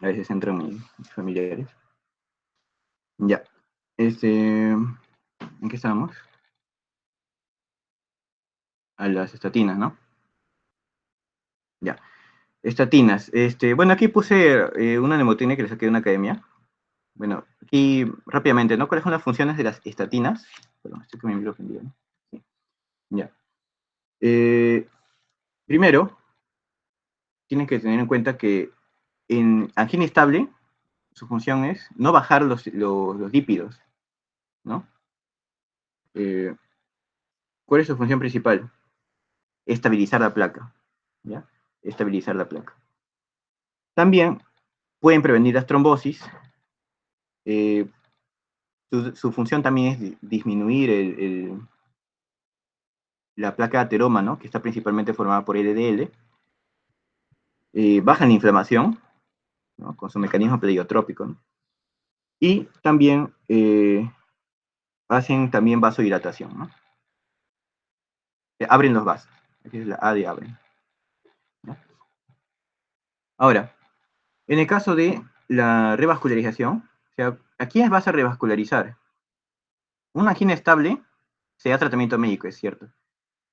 A veces entran mis familiares. Ya. ¿En qué estamos? A las estatinas, ¿no? Ya. Estatinas. Bueno, aquí puse una mnemotécnica que le saqué de una academia. Bueno, aquí rápidamente, ¿no? ¿Cuáles son las funciones de las estatinas? Perdón, estoy que me envío ofendido, ¿no? Sí. Ya. Primero, tienen que tener en cuenta que en angina estable, su función es no bajar los lípidos, ¿no? ¿Cuál es su función principal? Estabilizar la placa, ¿ya? Estabilizar la placa. También pueden prevenir las trombosis. eh, su función también es disminuir la placa de ateroma, ¿no? Que está principalmente formada por LDL. Bajan la inflamación, ¿no? Con su mecanismo pleiotrópico, ¿no? Y también hacen también vasodilatación, ¿no? Abren los vasos. Aquí es la A de abren, ¿no? Ahora, en el caso de la revascularización, o sea, ¿a quiénes vas a revascularizar? Una angina estable se da tratamiento médico, es cierto,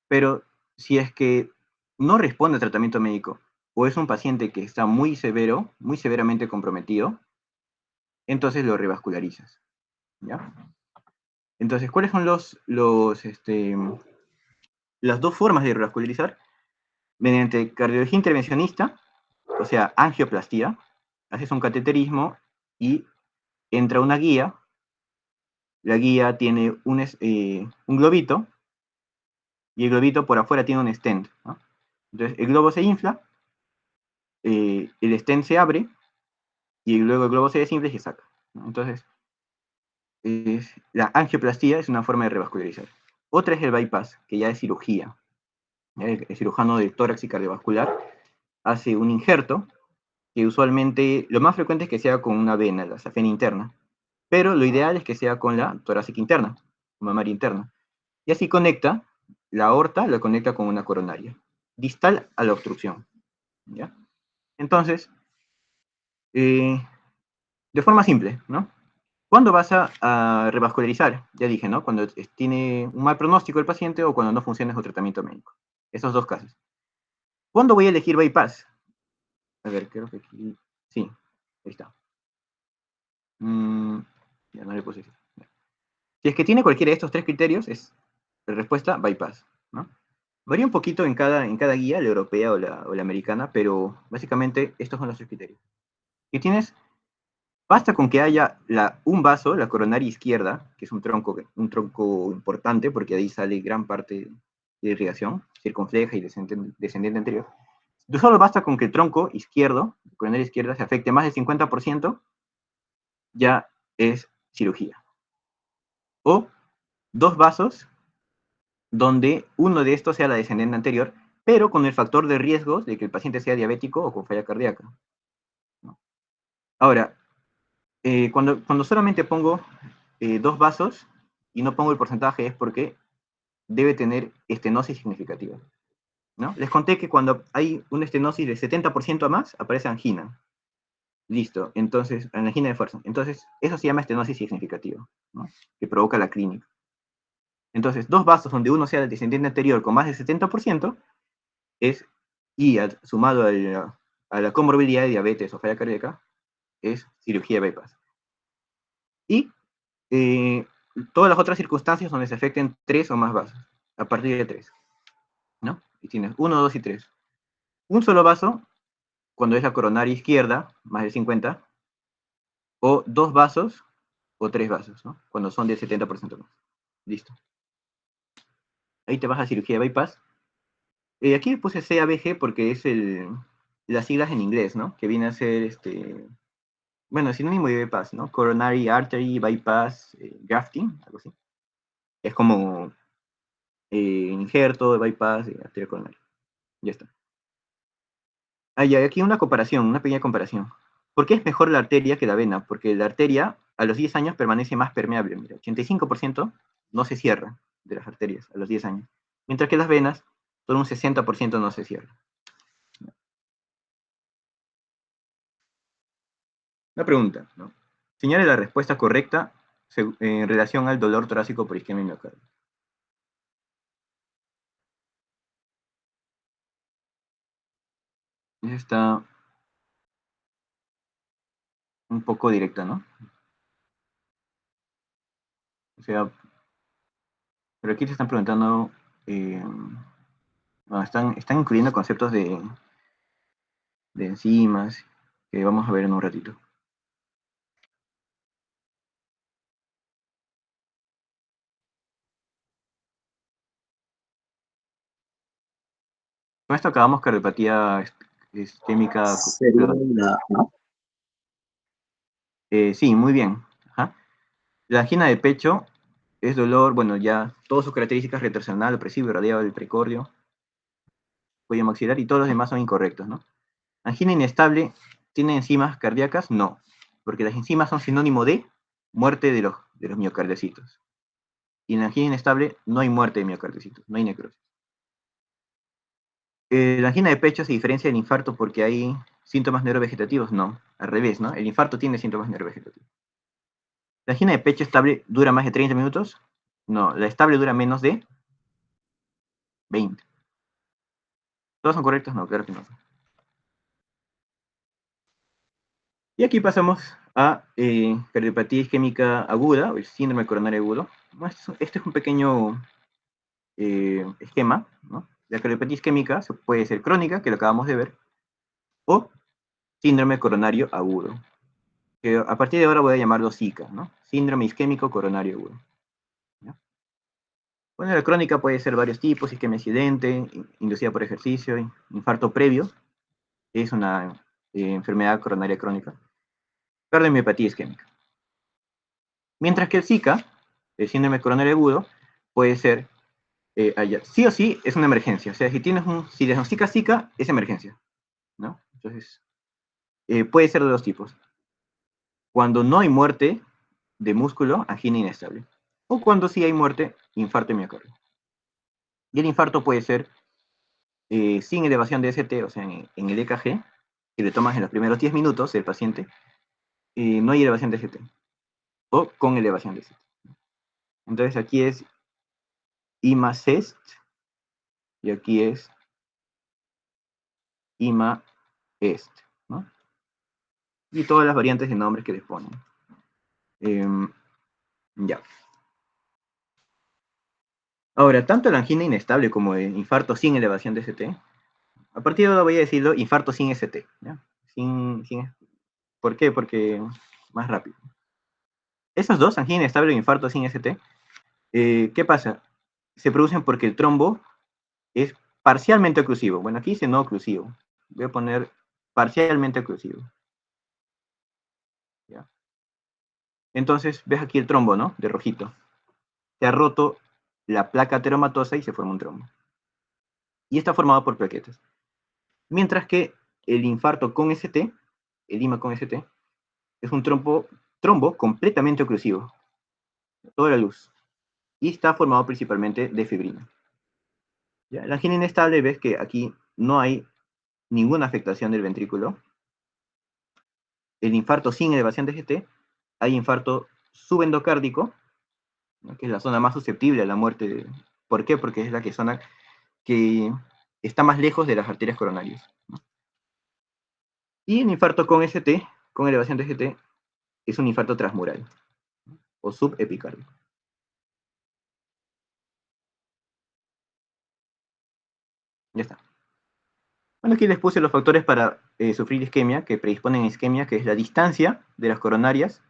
pero si es que no responde al tratamiento médico o es un paciente que está muy severo, muy severamente comprometido, entonces lo revascularizas, ¿ya? Entonces, ¿cuáles son las dos formas de revascularizar? Mediante cardiología intervencionista, o sea, angioplastía, haces un cateterismo y entra una guía. La guía tiene un globito y el globito por afuera tiene un stent, ¿no? Entonces el globo se infla, el stent se abre y luego el globo se desinfla y se saca, ¿no? Entonces la angioplastía es una forma de revascularizar. Otra es el bypass, que ya es cirugía. ¿Ya? El cirujano de tórax y cardiovascular hace un injerto que usualmente lo más frecuente es que sea con una vena, la safena interna, pero lo ideal es que sea con la torácica interna, mamaria interna. Y así conecta la aorta, la conecta con una coronaria, distal a la obstrucción, ¿ya? Entonces, eh, de forma simple, ¿no? ¿Cuándo vas a revascularizar? Ya dije, ¿no? Cuando tiene un mal pronóstico el paciente o cuando no funciona su tratamiento médico. Esos dos casos. ¿Cuándo voy a elegir bypass? A ver, creo que aquí... Sí, ahí está. Ya no le puse eso. Si es que tiene cualquiera de estos tres criterios, es la respuesta bypass, ¿no? Varía un poquito en cada guía, la europea o la americana, pero básicamente estos son los tres criterios. Y basta con que haya un vaso, la coronaria izquierda, que es un tronco importante, porque de ahí sale gran parte de irrigación, circunfleja y descendente anterior. Solo basta con que el tronco izquierdo, la coronaria izquierda, se afecte más del 50%, ya es cirugía. O dos vasos donde uno de estos sea la descendente anterior, pero con el factor de riesgo de que el paciente sea diabético o con falla cardíaca, ¿no? Ahora, cuando solamente pongo dos vasos y no pongo el porcentaje es porque debe tener estenosis significativa, ¿no? Les conté que cuando hay una estenosis de 70% a más, aparece angina. Listo, entonces, angina de fuerza. Entonces, eso se llama estenosis significativa, ¿no? Que provoca la clínica. Entonces, dos vasos donde uno sea el descendiente anterior con más del 70% es, y sumado a la comorbilidad de diabetes o falla cardíaca, es cirugía de bypass. Y eh, todas las otras circunstancias donde se afecten tres o más vasos, a partir de tres, ¿no? Y tienes uno, dos y tres. Un solo vaso, cuando es la coronaria izquierda, más de 50, o dos vasos, o tres vasos, ¿no? Cuando son del 70% más. Listo. Ahí te vas a cirugía de bypass. Aquí puse CABG porque es las siglas en inglés, ¿no? Que viene a ser bueno, sinónimo de bypass, ¿no? Coronary Artery Bypass Grafting, algo así. Es como injerto de bypass de arteria coronaria. Ya está. Hay aquí una comparación, una pequeña comparación. ¿Por qué es mejor la arteria que la vena? Porque la arteria a los 10 años permanece más permeable. Mira, 85% no se cierra de las arterias a los 10 años. Mientras que las venas, solo un 60% no se cierra. Una pregunta, ¿no? Señale la respuesta correcta en relación al dolor torácico por isquemia miocardio. Esa está un poco directa, ¿no? O sea, pero aquí te están preguntando, no, están incluyendo conceptos de enzimas que vamos a ver en un ratito. Con esto acabamos cardiopatía isquémica. Sería la A. Sí, muy bien. Ajá. La angina de pecho es dolor, bueno, ya todas sus características, retorsional, opresivo, irradiado del precordio, cuello maxilar y todos los demás son incorrectos, ¿no? Angina inestable, ¿tiene enzimas cardíacas? No, porque las enzimas son sinónimo de muerte de los miocardiocitos. Y en la angina inestable no hay muerte de miocardiocitos, no hay necrosis. ¿La angina de pecho se diferencia del infarto porque hay síntomas neurovegetativos? No, al revés, ¿no? El infarto tiene síntomas neurovegetativos. ¿La angina de pecho estable dura más de 30 minutos? No, la estable dura menos de 20. ¿Todos son correctos? No, claro que no. Y aquí pasamos a cardiopatía isquémica aguda, o el síndrome coronario agudo. Este es un pequeño esquema, ¿no? La cardiopatía isquémica puede ser crónica, que lo acabamos de ver, o síndrome coronario agudo, que a partir de ahora voy a llamarlo SICA, ¿no? Síndrome isquémico coronario agudo. ¿Ya? Bueno, la crónica puede ser varios tipos: isquemia accidente, inducida por ejercicio, infarto previo, es una enfermedad coronaria crónica, cardiomiopatía isquémica. Mientras que el SICA, el síndrome coronario agudo, puede ser, sí o sí, es una emergencia. O sea, si diagnosticas SICA, es emergencia, ¿no? Entonces, puede ser de dos tipos. Cuando no hay muerte de músculo, angina inestable. O cuando sí hay muerte, infarto miocardio. Y el infarto puede ser sin elevación de ST, o sea, en el EKG, que le tomas en los primeros 10 minutos del paciente, no hay elevación de ST. O con elevación de ST. Entonces aquí es IMA-CEST y aquí es IMA-EST, ¿no? Y todas las variantes de nombres que les ponen. Ya. Ahora, tanto la angina inestable como el infarto sin elevación de ST, a partir de ahora voy a decirlo infarto sin ST. ¿Ya? ¿Por qué? Porque más rápido. Esos dos, angina inestable e infarto sin ST, ¿qué pasa? Se producen porque el trombo es parcialmente oclusivo. Bueno, aquí dice no oclusivo. Voy a poner parcialmente oclusivo. ¿Ya? Entonces, ves aquí el trombo, ¿no? De rojito. Se ha roto la placa ateromatosa y se forma un trombo. Y está formado por plaquetas. Mientras que el infarto con ST, el IMA con ST, es un trombo completamente oclusivo. Toda la luz. Y está formado principalmente de fibrina. ¿Ya? La angina inestable, ves que aquí no hay ninguna afectación del ventrículo. El infarto sin elevación de GT, hay infarto subendocárdico, ¿no? Que es la zona más susceptible a la muerte. ¿Por qué? Porque es la zona que está más lejos de las arterias coronarias, ¿no? Y el infarto con ST, con elevación de GT, es un infarto transmural, ¿no? O subepicárdico. Ya está. Bueno, aquí les puse los factores para sufrir isquemia, que predisponen a isquemia, que es la distancia de las coronarias.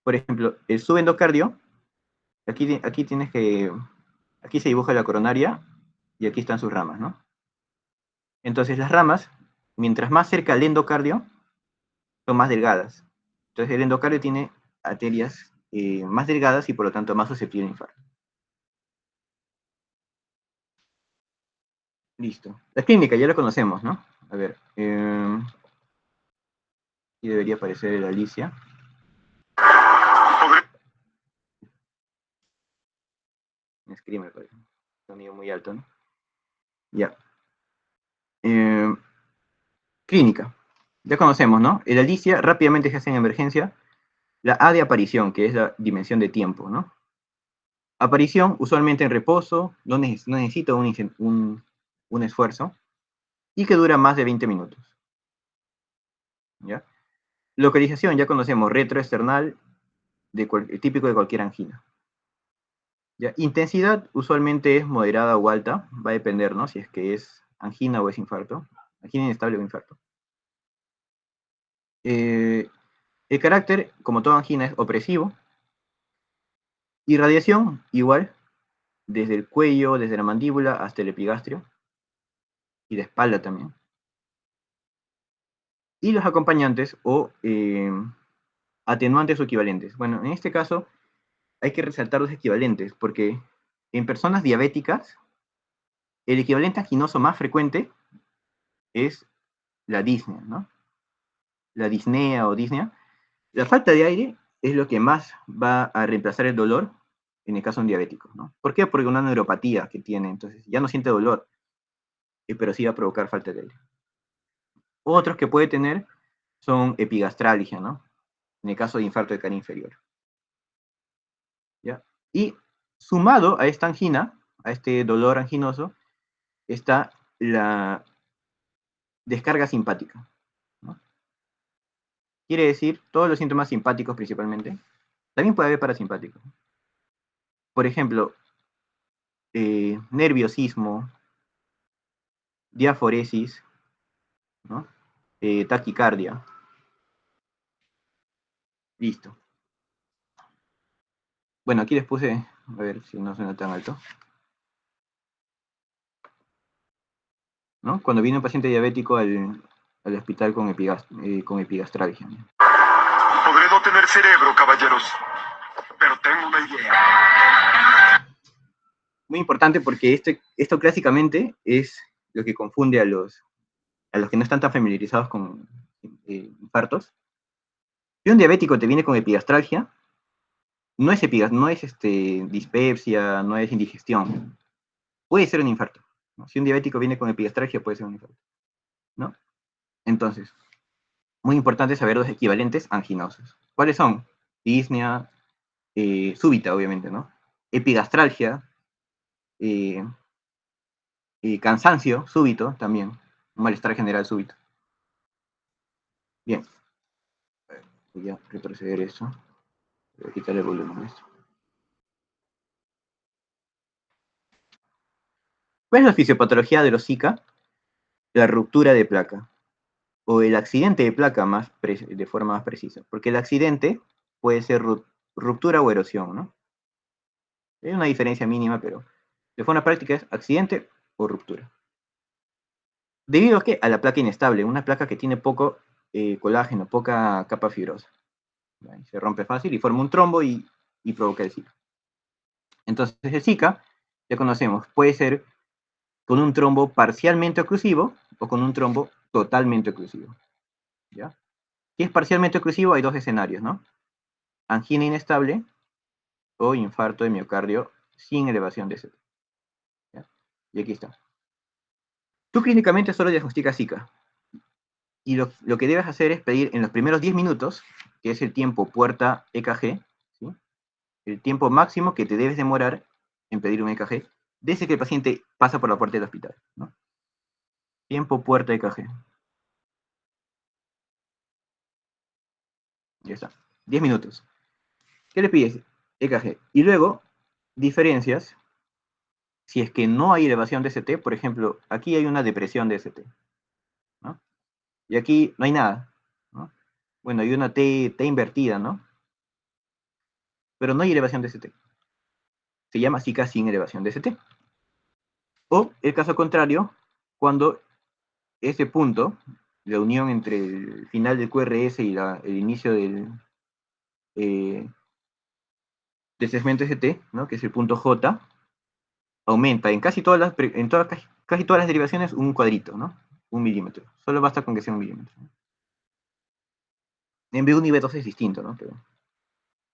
Por ejemplo, el subendocardio, aquí tienes que, aquí se dibuja la coronaria y aquí están sus ramas, ¿no? Entonces las ramas, mientras más cerca al endocardio, son más delgadas. Entonces el endocardio tiene arterias más delgadas y por lo tanto más susceptible a infarto. Listo. La clínica ya la conocemos, ¿no? A ver, aquí debería aparecer el Alicia. Me escribe, me parece. Sonido muy alto, ¿no? Ya. Clínica. Ya conocemos, ¿no? El alicia rápidamente se hace en emergencia. La A de aparición, que es la dimensión de tiempo, ¿no? Aparición, usualmente en reposo, no necesita un esfuerzo, y que dura más de 20 minutos. ¿Ya? Localización, ya conocemos, retroesternal, típico de cualquier angina. ¿Ya? Intensidad, usualmente es moderada o alta, va a depender, ¿no? Si es que es angina o es infarto, angina inestable o infarto. El carácter, como toda angina, es opresivo. Irradiación, igual, desde el cuello, desde la mandíbula hasta el epigastrio, y de espalda también. Y los acompañantes o atenuantes o equivalentes. Bueno, en este caso hay que resaltar los equivalentes, porque en personas diabéticas, el equivalente anginoso más frecuente es la disnea, ¿no? La disnea o disnea. La falta de aire es lo que más va a reemplazar el dolor en el caso de un diabético, ¿no? ¿Por qué? Porque una neuropatía que tiene, entonces ya no siente dolor, pero sí va a provocar falta de aire. Otros que puede tener son epigastralgia, ¿no? En el caso de infarto de cara inferior. ¿Ya? Y sumado a esta angina, a este dolor anginoso, está la descarga simpática, ¿no? Quiere decir todos los síntomas simpáticos principalmente. También puede haber parasimpáticos. Por ejemplo, nerviosismo, diaforesis, ¿no? Taquicardia. Listo. Bueno, aquí les puse, a ver si no suena tan alto, ¿no? Cuando viene un paciente diabético al hospital con epigastralgia. Podré no tener cerebro, caballeros, pero tengo una idea. Muy importante porque esto clásicamente es lo que confunde a los que no están tan familiarizados con infartos. Si un diabético te viene con epigastralgia, no es dispepsia, no es indigestión. Puede ser un infarto, ¿no? Si un diabético viene con epigastralgia, puede ser un infarto, ¿no? Entonces, muy importante saber los equivalentes anginosos. ¿Cuáles son? Disnea, súbita, obviamente, ¿no? Epigastralgia, cansancio súbito también, un malestar general súbito. Bien, voy a retroceder eso, voy a quitarle el volumen a esto. ¿Cuál es la fisiopatología de los Zika? La ruptura de placa, o el accidente de placa de forma más precisa, porque el accidente puede ser ruptura o erosión, ¿no? Hay una diferencia mínima, pero de forma práctica es accidente o ruptura. ¿Debido a qué? A la placa inestable, una placa que tiene poco colágeno, poca capa fibrosa. Se rompe fácil y forma un trombo y provoca el Zika. Entonces el Zika, ya conocemos, puede ser con un trombo parcialmente oclusivo o con un trombo totalmente oclusivo. ¿Ya? Si es parcialmente oclusivo, hay dos escenarios, ¿no? Angina inestable o infarto de miocardio sin elevación de ST. ¿Ya? Y aquí está. Tú clínicamente solo diagnosticas Zika. Y lo que debes hacer es pedir en los primeros 10 minutos, que es el tiempo puerta EKG, ¿sí? El tiempo máximo que te debes demorar en pedir un EKG, desde que el paciente pasa por la puerta del hospital, ¿no? Tiempo puerta EKG. Ya está. 10 minutos. ¿Qué le pides? EKG. Y luego, diferencias, si es que no hay elevación de ST, por ejemplo, aquí hay una depresión de ST, ¿no? Y aquí no hay nada, ¿no? Bueno, hay una T invertida, ¿no? Pero no hay elevación de ST. Se llama Zika sin elevación de ST. O el caso contrario, cuando ese punto, la unión entre el final del QRS y el inicio del segmento ST, ¿no? Que es el punto J, aumenta en casi todas las derivaciones un cuadrito, ¿no? 1 milímetro. Solo basta con que sea 1 milímetro. En B1 y B2 es distinto, ¿no? Pero,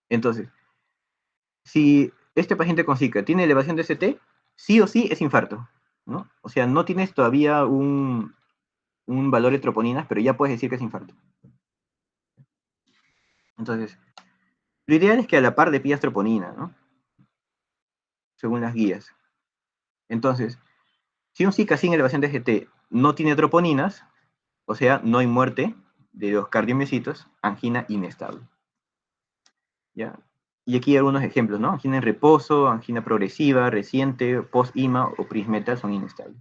entonces, si este paciente con Zika tiene elevación de ST, sí o sí es infarto, ¿no? O sea, no tienes todavía un valor de troponinas, pero ya puedes decir que es infarto. Entonces, lo ideal es que a la par le pidas troponina, ¿no? Según las guías. Entonces, si un Zika sin elevación de GT no tiene troponinas, o sea, no hay muerte de los cardiomiocitos, angina inestable. ¿Ya? Y aquí hay algunos ejemplos, ¿no? Angina en reposo, angina progresiva, reciente, post-IMA o prismetal son inestables.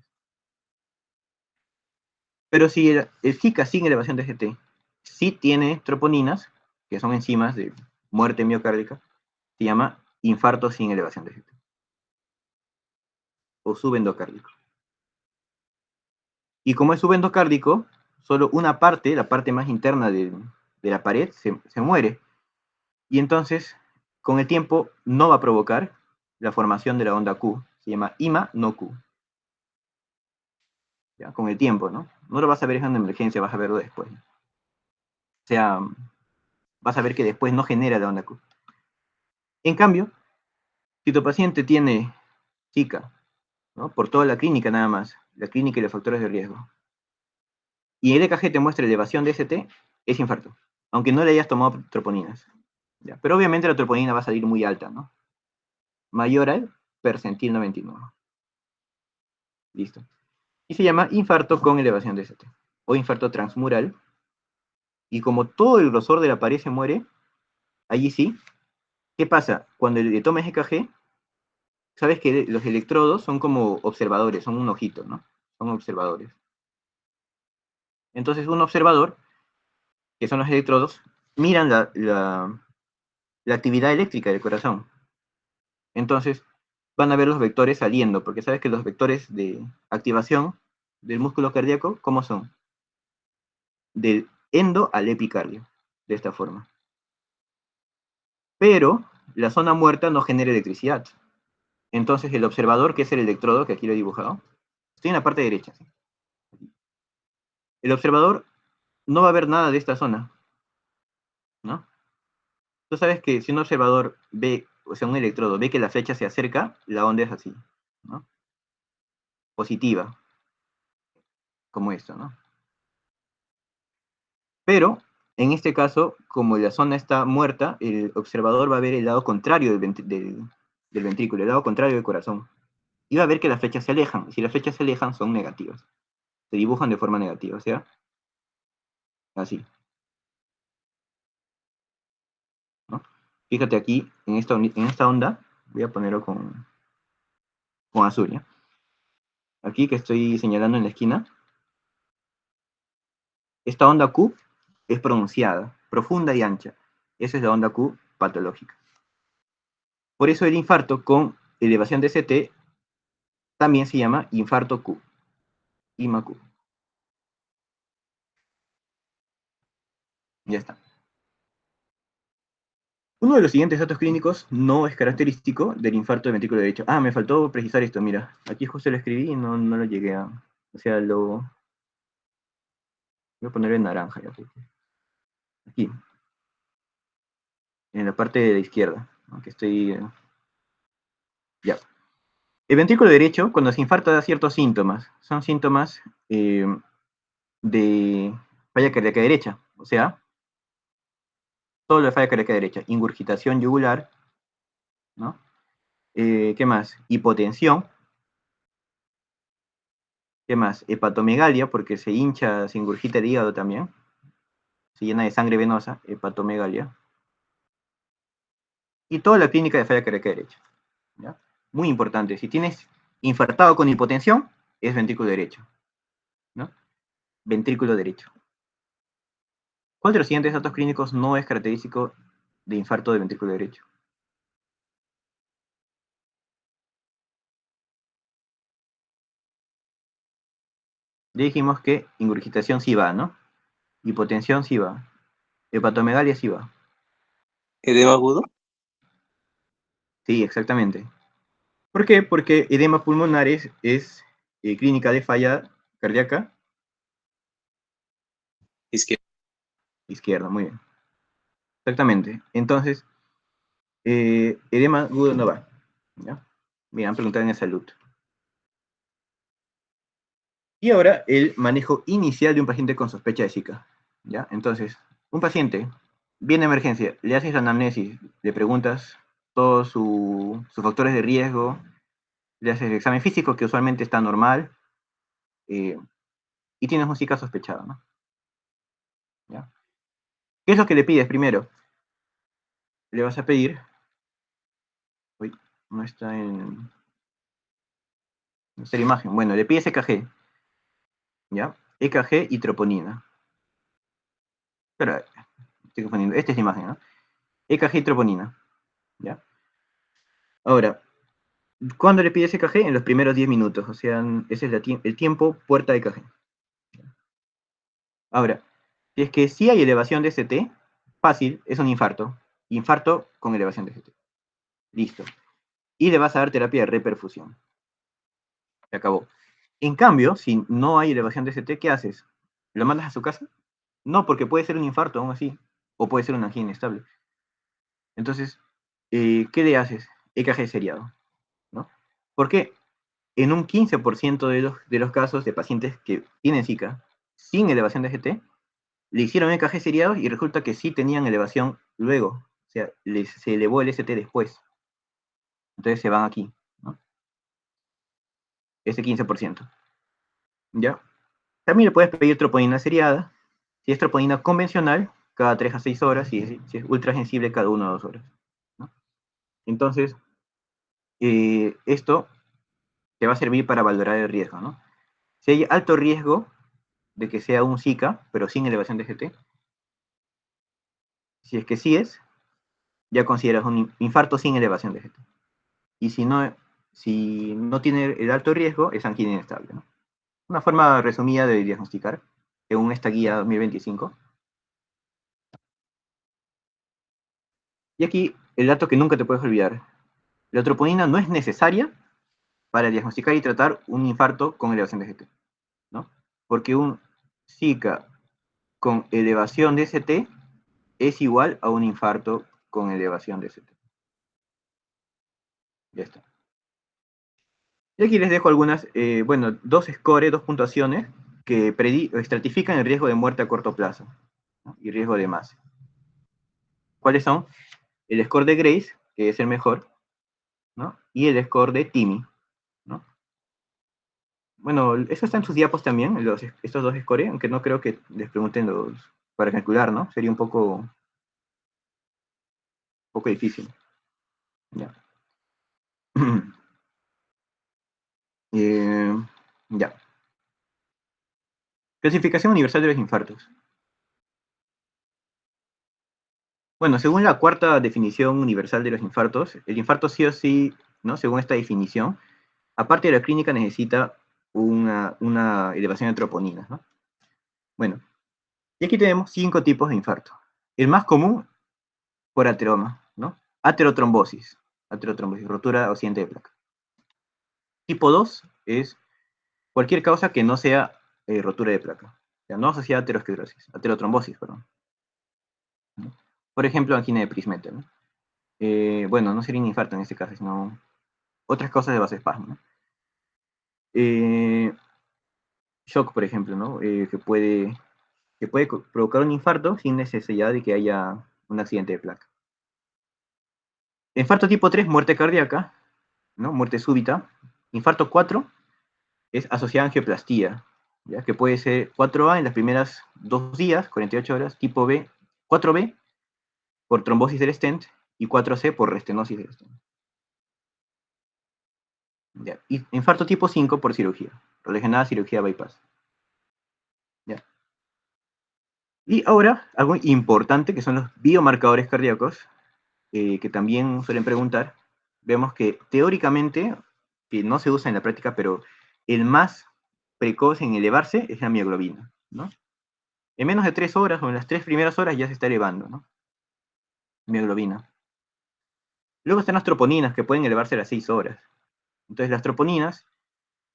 Pero si el Zika sin elevación de GT sí tiene troponinas, que son enzimas de muerte miocárdica, se llama infarto sin elevación de GT o subendocárdico. Y como es subendocárdico, solo una parte, la parte más interna de la pared, se muere. Y entonces, con el tiempo, no va a provocar la formación de la onda Q. Se llama IMA no Q. ¿Ya? Con el tiempo, ¿no? No lo vas a ver en una emergencia, vas a verlo después. O sea, vas a ver que después no genera la onda Q. En cambio, si tu paciente tiene Zika, ¿no? Por toda la clínica nada más, la clínica y los factores de riesgo, y el EKG te muestra elevación de ST, es infarto, aunque no le hayas tomado troponinas. ¿Ya? Pero obviamente la troponina va a salir muy alta, ¿no? Mayor al percentil 99. Listo. Y se llama infarto con elevación de ST, o infarto transmural. Y como todo el grosor de la pared se muere, allí sí. ¿Qué pasa? Cuando le tomes EKG, sabes que los electrodos son como observadores, son un ojito, ¿no? Son observadores. Entonces, un observador, que son los electrodos, miran la actividad eléctrica del corazón. Entonces, van a ver los vectores saliendo, porque sabes que los vectores de activación del músculo cardíaco, ¿cómo son? Del endo al epicardio, de esta forma. Pero la zona muerta no genera electricidad. Entonces, el observador, que es el electrodo, que aquí lo he dibujado, estoy en la parte derecha, ¿sí? El observador no va a ver nada de esta zona, ¿no? Tú sabes que si un observador ve, o sea, un electrodo ve que la flecha se acerca, la onda es así, ¿no? Positiva, como esto, ¿no? Pero, en este caso, como la zona está muerta, el observador va a ver el lado contrario del ventrículo, el lado contrario del corazón. Y va a ver que las flechas se alejan. Y si las flechas se alejan, son negativas. Se dibujan de forma negativa, o sea, así, ¿no? Fíjate aquí, en esta onda, voy a ponerlo con azul, ¿ya? Aquí que estoy señalando en la esquina, esta onda Q es pronunciada, profunda y ancha. Esa es la onda Q patológica. Por eso el infarto con elevación de CT también se llama infarto Q, IMA Q. Ya está. Uno de los siguientes datos clínicos no es característico del infarto de ventrículo derecho. Ah, me faltó precisar esto, mira. Aquí justo lo escribí y no lo llegué a... O sea, lo... Voy a ponerlo en naranja ya. Aquí, en la parte de la izquierda. Aunque estoy... Ya. El ventrículo derecho, cuando se infarta, da ciertos síntomas. Son síntomas de falla cardíaca derecha. O sea, todo lo de falla cardíaca derecha. Ingurgitación yugular, ¿no? ¿Qué más? Hipotensión. ¿Qué más? Hepatomegalia, porque se hincha, se ingurgita el hígado también. Se llena de sangre venosa, hepatomegalia. Y toda la clínica de falla cardíaca derecha. ¿Ya? Muy importante. Si tienes infartado con hipotensión, es ventrículo derecho. ¿No? Ventrículo derecho. ¿Cuál de los siguientes datos clínicos no es característico de infarto de ventrículo derecho? Ya dijimos que ingurgitación sí va, ¿no? Hipotensión sí va. Hepatomegalia sí va. ¿Edema agudo? Sí, exactamente. ¿Por qué? Porque edema pulmonar es clínica de falla cardíaca Izquierda. izquierda, muy bien. Exactamente. Entonces, edema agudo no va. ¿Ya? Me han preguntado en salud. Y ahora el manejo inicial de un paciente con sospecha de Zika. ¿Ya? Entonces, un paciente viene a emergencia, le haces la anamnesis, le preguntas todos sus factores de riesgo, le haces el examen físico que usualmente está normal, y tienes un Zika sospechado, ¿no? ¿Ya? ¿Qué es lo que le pides primero? Le vas a pedir, uy, no está en esta imagen, bueno, le pides EKG, ¿ya? EKG y troponina. Pero, estoy confundiendo, esta es la imagen, ¿no? EKG y troponina, ¿ya? Ahora, ¿cuándo le pides EKG? En los primeros 10 minutos, o sea, ese es el tiempo puerta de EKG. Ahora, si es que sí hay elevación de ST, fácil, es un infarto. Infarto con elevación de ST. Listo. Y le vas a dar terapia de reperfusión. Se acabó. En cambio, si no hay elevación de ST, ¿qué haces? ¿Lo mandas a su casa? No, porque puede ser un infarto aún así, o puede ser una angina inestable. Entonces, ¿qué le haces? EKG seriado, ¿no? Porque en un 15% de los casos de pacientes que tienen Zika sin elevación de ST, le hicieron EKG seriados y resulta que sí tenían elevación luego, o sea, se elevó el ST después. Entonces se van aquí, ¿no? Ese 15%. ¿Ya? También le puedes pedir troponina seriada. Si es troponina convencional, cada 3 a 6 horas, y si es ultra sensible, cada 1 a 2 horas, ¿no? Entonces, esto te va a servir para valorar el riesgo, ¿no? Si hay alto riesgo de que sea un Zika, pero sin elevación de GT, si es que sí es, ya consideras un infarto sin elevación de GT. Y si no tiene el alto riesgo, es angina inestable, ¿no? Una forma resumida de diagnosticar, según esta guía 2025. Y aquí el dato que nunca te puedes olvidar. La troponina no es necesaria para diagnosticar y tratar un infarto con elevación de ST, ¿no? Porque un Zika con elevación de ST es igual a un infarto con elevación de ST. Ya está. Y aquí les dejo algunas, bueno, dos scores, dos puntuaciones que estratifican el riesgo de muerte a corto plazo, ¿no? Y riesgo de MASE. ¿Cuáles son? El score de Grace, que es el mejor, ¿no? Y el score de Timmy, ¿no? Bueno, eso está en sus diapos también, estos dos scores, aunque no creo que les pregunten para calcular, ¿no? Sería un poco difícil. Ya. Eh, ya. Clasificación universal de los infartos. Bueno, según la cuarta definición universal de los infartos, el infarto sí o sí, ¿no? Según esta definición, aparte de la clínica necesita una elevación de troponina, ¿no? Bueno, y aquí tenemos 5 tipos de infarto. El más común, por ateroma, ¿no? Aterotrombosis, rotura o accidente de placa. Tipo 2 es cualquier causa que no sea rotura de placa, o sea, no asociada a aterotrombosis, perdón. ¿No? Por ejemplo, angina de Prismeta, ¿no? Bueno, no sería un infarto en este caso, sino otras causas de vasoespasmo, ¿no? Shock, por ejemplo, ¿no? Que puede provocar un infarto sin necesidad de que haya un accidente de placa. Infarto tipo 3, muerte cardíaca, ¿no? Muerte súbita. Infarto 4 es asociada a angioplastía, ¿ya? Que puede ser 4A en las primeras 2 días, 48 horas, tipo B, 4B por trombosis del stent y 4C por restenosis del stent. ¿Ya? Y infarto tipo 5 por cirugía, relacionada cirugía bypass. ¿Ya? Y ahora, algo importante que son los biomarcadores cardíacos, que también suelen preguntar. Vemos que teóricamente, que no se usa en la práctica, pero el más precoz en elevarse es la mioglobina, ¿no? En menos de 3 horas o en las 3 primeras horas ya se está elevando, ¿no? Mioglobina. Luego están las troponinas, que pueden elevarse a las 6 horas. Entonces las troponinas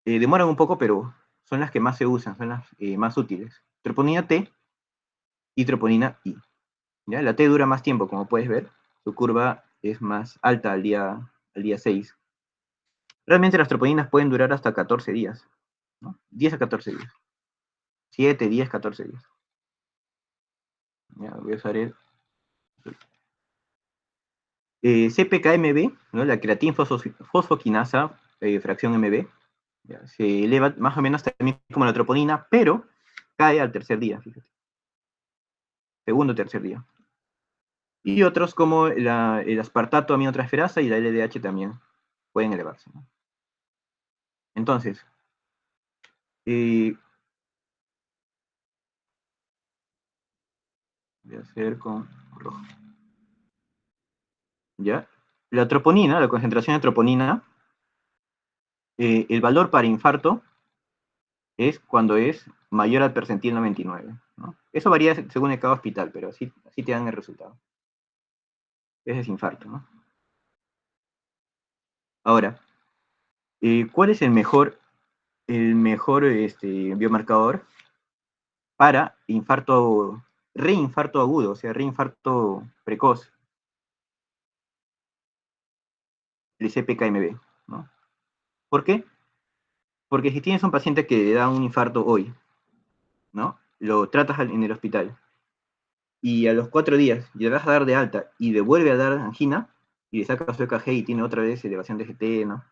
demoran un poco, pero son las que más se usan, son las más útiles. Troponina T y troponina I. ¿Ya? La T dura más tiempo, como puedes ver. Su curva es más alta al día 6. Realmente las troponinas pueden durar hasta 14 días. ¿no? 10 a 14 días. 7, 10, 14 días. Ya, voy a usar el CPK-MB, ¿no? La creatinfosfoquinasa, fracción MB, ya, se eleva más o menos también como la troponina, pero cae al tercer día, fíjate. Segundo o tercer día. Y otros como el aspartato aminotransferasa y la LDH también pueden elevarse, ¿no? Entonces, voy a hacer con rojo. ¿Ya? La troponina, la concentración de troponina, el valor para infarto es cuando es mayor al percentil 99, ¿no? Eso varía según cada hospital, pero así te dan el resultado. Ese es infarto, ¿no? Ahora, ¿cuál es el mejor biomarcador para reinfarto agudo, o sea, reinfarto precoz? El CPK-MB, ¿no? ¿Por qué? Porque si tienes un paciente que le da un infarto hoy, ¿no? Lo tratas en el hospital y a los 4 días le vas a dar de alta y le vuelve a dar angina y le sacas su EKG y tiene otra vez elevación de GT, ¿no?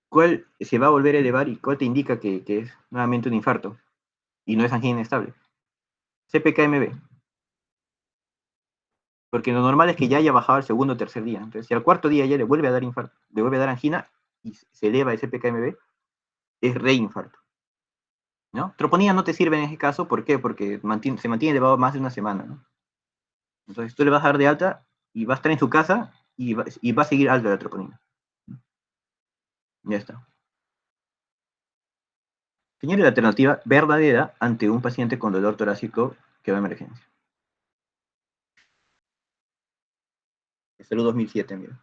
¿Cuál se va a volver a elevar y cuál te indica que es nuevamente un infarto y no es angina estable? CPK-MB. Porque lo normal es que ya haya bajado al segundo o tercer día. Entonces, si al cuarto día ya le vuelve a dar infarto, le vuelve a dar angina y se eleva el CPK-MB, es reinfarto, ¿no? Troponina no te sirve en ese caso, ¿por qué? Porque se mantiene elevado más de una semana, ¿no? Entonces tú le vas a dar de alta y va a estar en su casa y va a seguir alta la troponina. Ya está. Señale la alternativa verdadera ante un paciente con dolor torácico que va a emergencia. Salud 2007, mira.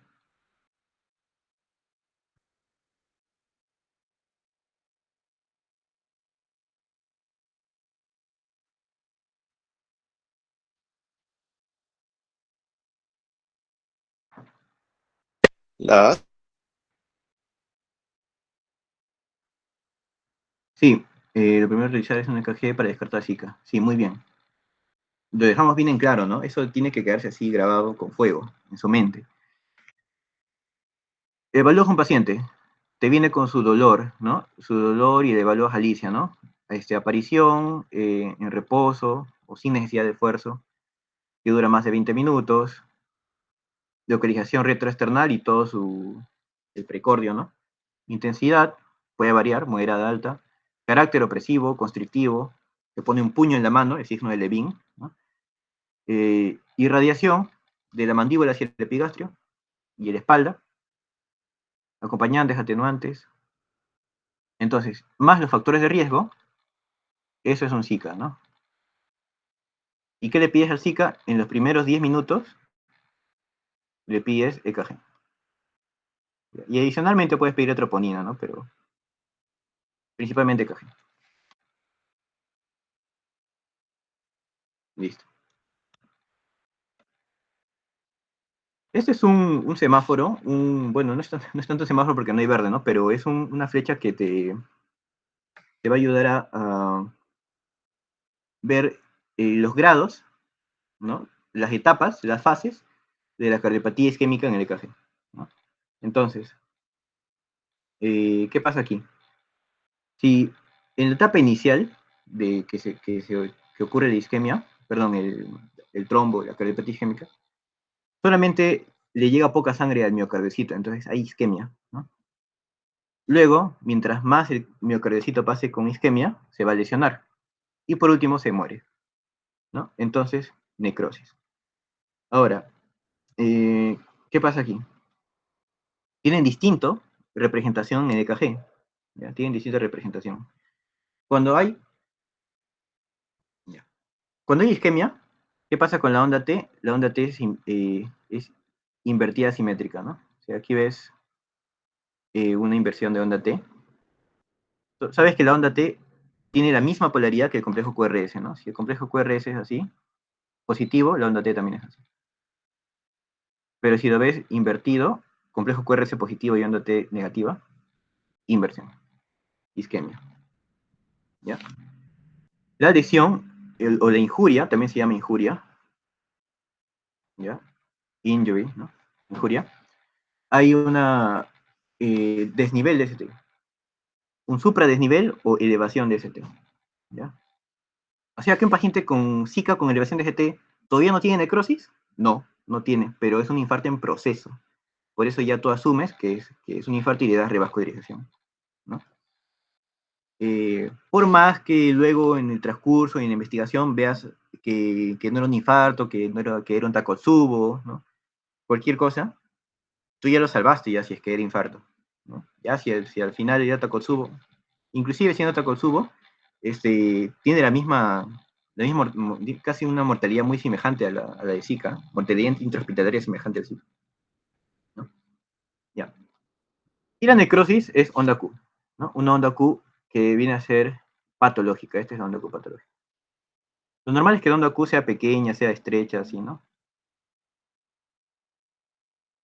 La A. Sí, lo primero que realizar es un EKG para descartar Zika. Sí, muy bien. Lo dejamos bien en claro, ¿no? Eso tiene que quedarse así grabado con fuego en su mente. Evalúas a un paciente, te viene con su dolor, ¿no? Su dolor y le evalúas a Alicia, ¿no? Aparición, en reposo o sin necesidad de esfuerzo, que dura más de 20 minutos, localización retroesternal y el precordio, ¿no? Intensidad, puede variar, moderada, alta, carácter opresivo, constrictivo, te pone un puño en la mano, el signo de Levin, ¿no? Irradiación de la mandíbula hacia el epigastrio y la espalda, acompañantes, atenuantes. Entonces, más los factores de riesgo, eso es un Zika, ¿no? ¿Y qué le pides al Zika? En los primeros 10 minutos le pides EKG. Y adicionalmente puedes pedir troponina, ¿no? Pero principalmente EKG. Listo. Este es un semáforo, bueno, no es tanto semáforo porque no hay verde, ¿no? Pero es una flecha que te va a ayudar a ver los grados, ¿no? Las etapas, las fases de la cardiopatía isquémica en el EKG, ¿no? Entonces, ¿qué pasa aquí? Si en la etapa inicial de que ocurre la isquemia, perdón, el trombo, la cardiopatía isquémica, solamente le llega poca sangre al miocardiocito, entonces hay isquemia, ¿no? Luego, mientras más el miocardiocito pase con isquemia, se va a lesionar. Y por último, se muere, ¿no? Entonces, necrosis. Ahora, ¿qué pasa aquí? Tienen distinto representación en EKG, ¿ya? Tienen distinta representación. Cuando hay, ya. Cuando hay isquemia, ¿qué pasa con la onda T? La onda T es invertida simétrica, ¿no? O sea, aquí ves una inversión de onda T. Sabes que la onda T tiene la misma polaridad que el complejo QRS, ¿no? Si el complejo QRS es así, positivo, la onda T también es así. Pero si lo ves invertido, complejo QRS positivo y onda T negativa, inversión. isquemia. ¿Ya? La lesión o la injuria, también se llama injuria, ¿ya? Injury, ¿no? Injuria. Hay una desnivel de ST, un supradesnivel o elevación de ST, ¿ya? O sea que un paciente con Zika con elevación de ST todavía no tiene necrosis, no, no tiene, pero es un infarto en proceso. Por eso ya tú asumes que es un infarto y le das revascularización, ¿no? Por más que luego en el transcurso y en la investigación veas que no era un infarto, que era un Takotsubo, ¿no? Cualquier cosa, tú ya lo salvaste ya si es que era infarto, ¿no? Ya si al final era Takotsubo, inclusive siendo Takotsubo, tiene la misma, casi una mortalidad muy semejante a la de Zika, mortalidad intrahospitalaria semejante al Zika, ¿no? Ya. Y la necrosis es onda Q, ¿no? Una onda Q que viene a ser patológica. Esta es la onda Q patológica. Lo normal es que la onda Q sea pequeña, sea estrecha, así, ¿no?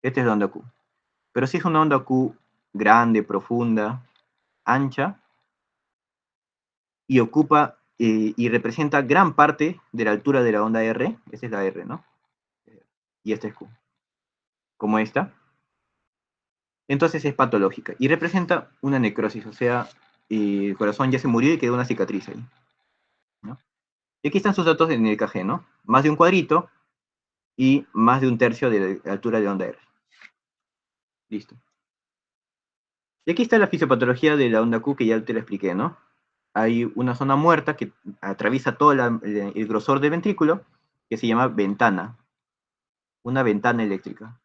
Esta es la onda Q. Pero si es una onda Q grande, profunda, ancha, y ocupa y representa gran parte de la altura de la onda R, esta es la R, ¿no? Y esta es Q, como esta. Entonces es patológica y representa una necrosis, o sea, el corazón ya se murió y quedó una cicatriz ahí, ¿no? Y aquí están sus datos en el EKG, ¿no? Más de un cuadrito y más de un tercio de la altura de onda R. Listo. Y aquí está la fisiopatología de la onda Q que ya te la expliqué, ¿no? Hay una zona muerta que atraviesa todo el grosor del ventrículo que se llama ventana, una ventana eléctrica.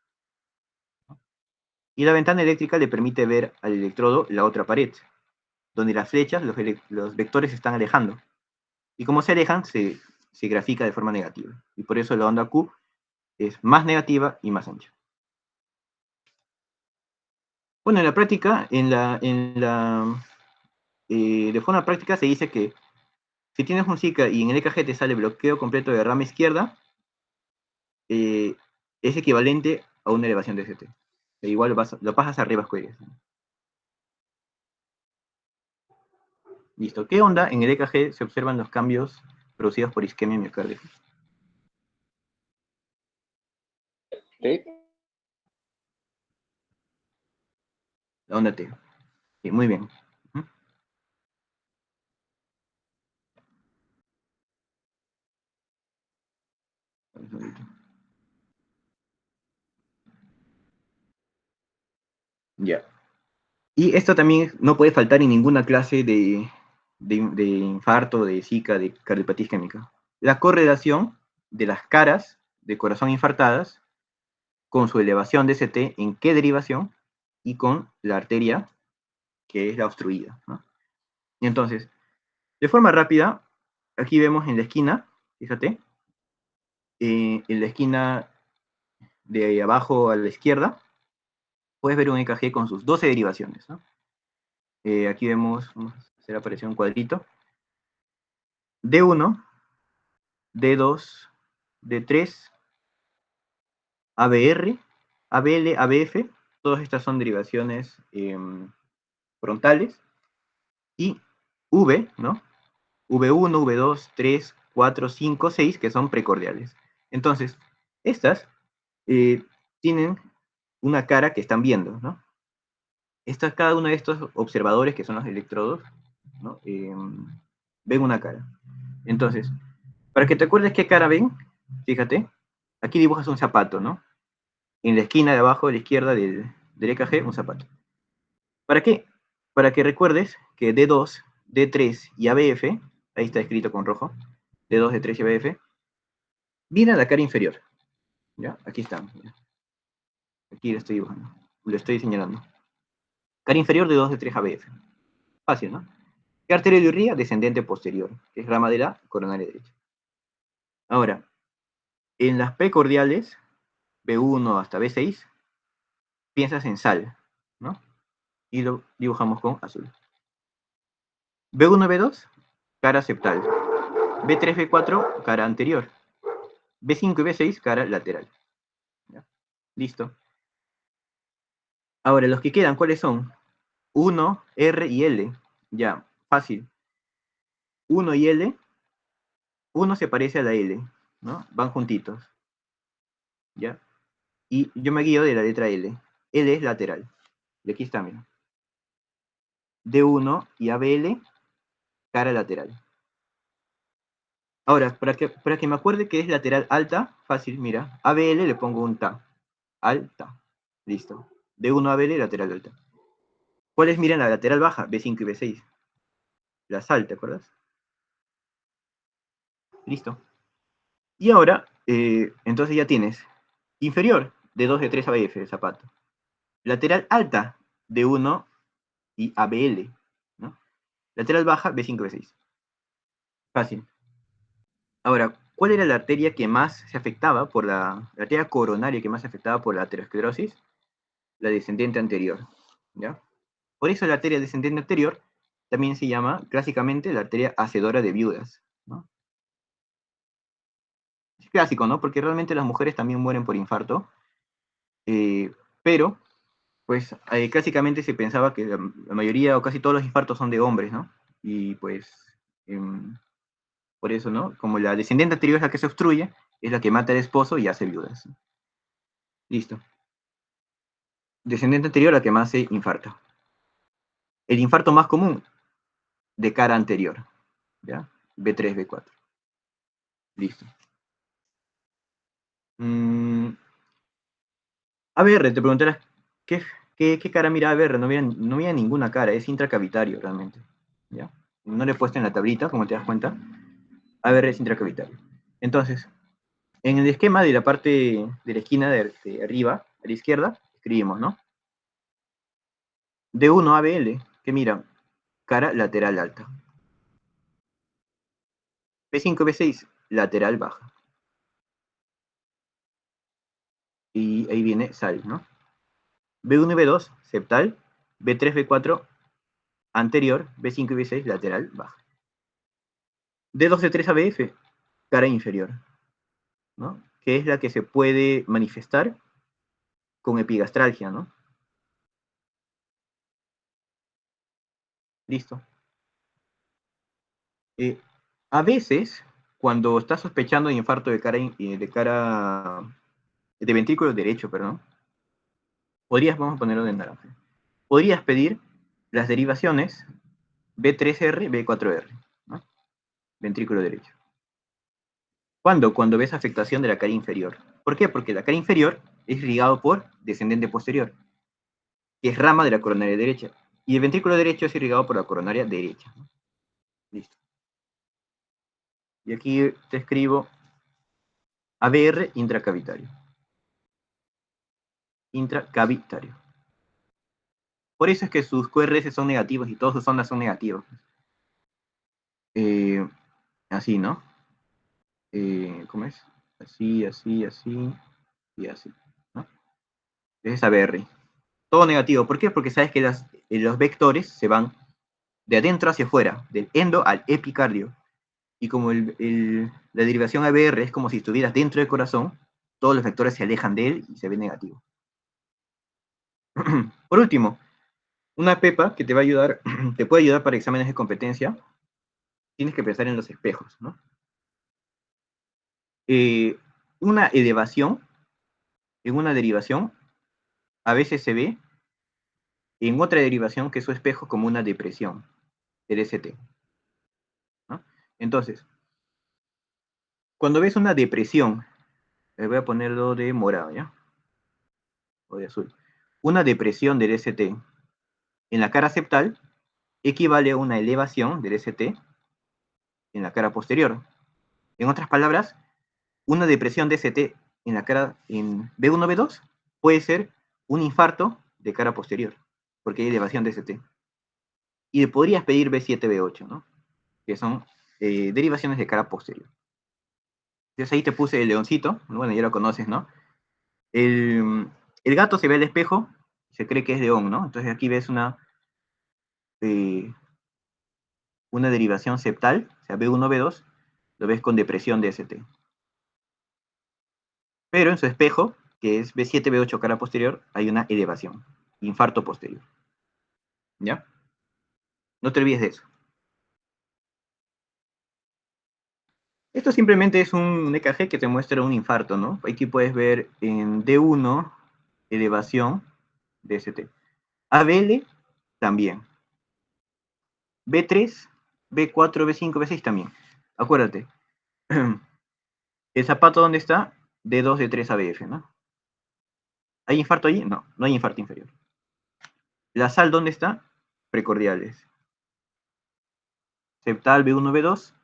Y la ventana eléctrica le permite ver al electrodo la otra pared, donde las flechas, los vectores se están alejando. Y como se alejan, se grafica de forma negativa. Y por eso la onda Q es más negativa y más ancha. Bueno, en la práctica, de forma práctica se dice que si tienes un Zika y en el EKG te sale bloqueo completo de rama izquierda, es equivalente a una elevación de ST. E igual lo pasas arriba escuelas. Listo. ¿Qué onda? En el EKG se observan los cambios producidos por isquemia miocárdica. ¿Sí? La onda T. Sí, muy bien. Ya. Y esto también no puede faltar en ninguna clase de infarto, de Zika, de cardiopatía isquémica. La correlación de las caras de corazón infartadas con su elevación de ST, en qué derivación, y con la arteria, que es la obstruida, ¿no? Y entonces, de forma rápida, aquí vemos en la esquina, fíjate, en la esquina de abajo a la izquierda, puedes ver un EKG con sus 12 derivaciones, ¿no? Aquí vemos, vamos a hacer aparecer un cuadrito, D1, D2, D3, ABR, ABL, ABF, todas estas son derivaciones frontales, y V, ¿no? V1, V2, 3, 4, 5, 6, que son precordiales. Entonces, estas tienen una cara que están viendo, ¿no? Cada uno de estos observadores, que son los electrodos, ¿no? Ven una cara. Entonces, para que te acuerdes qué cara ven, fíjate, aquí dibujas un zapato, ¿no? En la esquina de abajo, a la izquierda del EKG, un zapato. ¿Para qué? Para que recuerdes que D2, D3 y ABF, ahí está escrito con rojo, D2, D3 y ABF, viene a la cara inferior. ¿Ya? Aquí están. Aquí lo estoy dibujando. Lo estoy señalando. Cara inferior de 2 de 3 ABF. Fácil, ¿no? ¿Qué arteria de Urrea? Descendente posterior, que es rama de la coronaria derecha. Ahora, en las precordiales, B1 hasta B6, piensas en sal, ¿no? Y lo dibujamos con azul. B1, B2, cara septal. B3, B4, cara anterior. B5 y B6, cara lateral. ¿Ya? Listo. Ahora, los que quedan, ¿cuáles son? 1, R y L. Ya, fácil. 1 y L, 1 se parece a la L, ¿no? Van juntitos, ¿ya? Y yo me guío de la letra L. L es lateral. Y aquí está, mira. D1 y ABL, cara lateral. Ahora, para que me acuerde que es lateral alta, fácil, mira. ABL le pongo un ta. Alta. Listo. D1 ABL, lateral alta. ¿Cuál es, miren, la lateral baja? B5 y B6. La sal, ¿te acuerdas? Listo. Y ahora, entonces ya tienes inferior, D2, D3 ABF, el zapato. Lateral alta, D1 y ABL, ¿no? Lateral baja, B5, B6. Fácil. Ahora, ¿cuál era la arteria que más se afectaba por la arteria coronaria que más se afectaba por la aterosclerosis? La descendente anterior, ¿ya? Por eso la arteria descendente anterior también se llama clásicamente la arteria hacedora de viudas, ¿no? Es clásico, ¿no? Porque realmente las mujeres también mueren por infarto, pero pues clásicamente se pensaba que la mayoría o casi todos los infartos son de hombres, ¿no? Y pues por eso, ¿no? Como la descendiente anterior es la que se obstruye, es la que mata al esposo y hace viudas. Listo. Descendiente anterior la que más se infarta. El infarto más común, de cara anterior, ¿ya? B3, B4. Listo. ABR, te preguntarás, ¿qué cara mira ABR? No mira ninguna cara, es intracavitario realmente, ¿ya? No le he puesto en la tablita, como te das cuenta. ABR es intracavitario. Entonces, en el esquema de la parte de la esquina de arriba, a la izquierda, escribimos, ¿no? D1 ABL, que mira, cara lateral alta. B5, B6, lateral baja. Y ahí viene sal, ¿no? B1 y B2, septal. B3, B4, anterior. B5 y B6, lateral baja. D2, D3, ABF, cara inferior, ¿no? Que es la que se puede manifestar con epigastralgia, ¿no? Listo. A veces, cuando estás sospechando de infarto de ventrículo derecho, perdón, vamos a ponerlo en naranja, podrías pedir las derivaciones B3R, B4R, ¿no? Ventrículo derecho. ¿Cuándo? Cuando ves afectación de la cara inferior. ¿Por qué? Porque la cara inferior es irrigado por descendente posterior, que es rama de la coronaria derecha. Y el ventrículo derecho es irrigado por la coronaria derecha, ¿no? Listo. Y aquí te escribo ABR intracavitario. Intracavitario. Por eso es que sus QRS son negativos y todas sus ondas son negativas. Así, ¿no? ¿Cómo es? Así, así, así y así, ¿no? Es ABR. Todo negativo. ¿Por qué? Porque sabes que los vectores se van de adentro hacia afuera, del endo al epicardio. Y como la derivación ABR es como si estuvieras dentro del corazón, todos los vectores se alejan de él y se ven negativos. Por último, una pepa que te va a ayudar, te puede ayudar para exámenes de competencia, tienes que pensar en los espejos, ¿no? Una elevación en una derivación a veces se ve en otra derivación que es su espejo como una depresión, el ST, ¿no? Entonces, cuando ves una depresión, voy a ponerlo de morado, ¿ya? O de azul. Una depresión del ST en la cara septal equivale a una elevación del ST en la cara posterior. En otras palabras, una depresión de ST en la cara en B1, B2 puede ser un infarto de cara posterior, porque hay elevación de ST. Y podrías pedir B7, B8, ¿no? Que son derivaciones de cara posterior. Entonces ahí te puse el leoncito, bueno, ya lo conoces, ¿no? El gato se ve al espejo, se cree que es león, ¿no? Entonces aquí ves una derivación septal, o sea, B1, B2, lo ves con depresión de ST. Pero en su espejo, que es B7, B8 cara posterior, hay una elevación, infarto posterior. ¿Ya? No te olvides de eso. Esto simplemente es un EKG que te muestra un infarto, ¿no? Aquí puedes ver en D1, elevación, DST. ABL, también. B3, B4, B5, B6 también. Acuérdate. ¿El zapato dónde está? D2, D3, ABF, ¿no? ¿Hay infarto allí? No, no hay infarto inferior. ¿La sal dónde está? Precordiales. Septal B1, B2,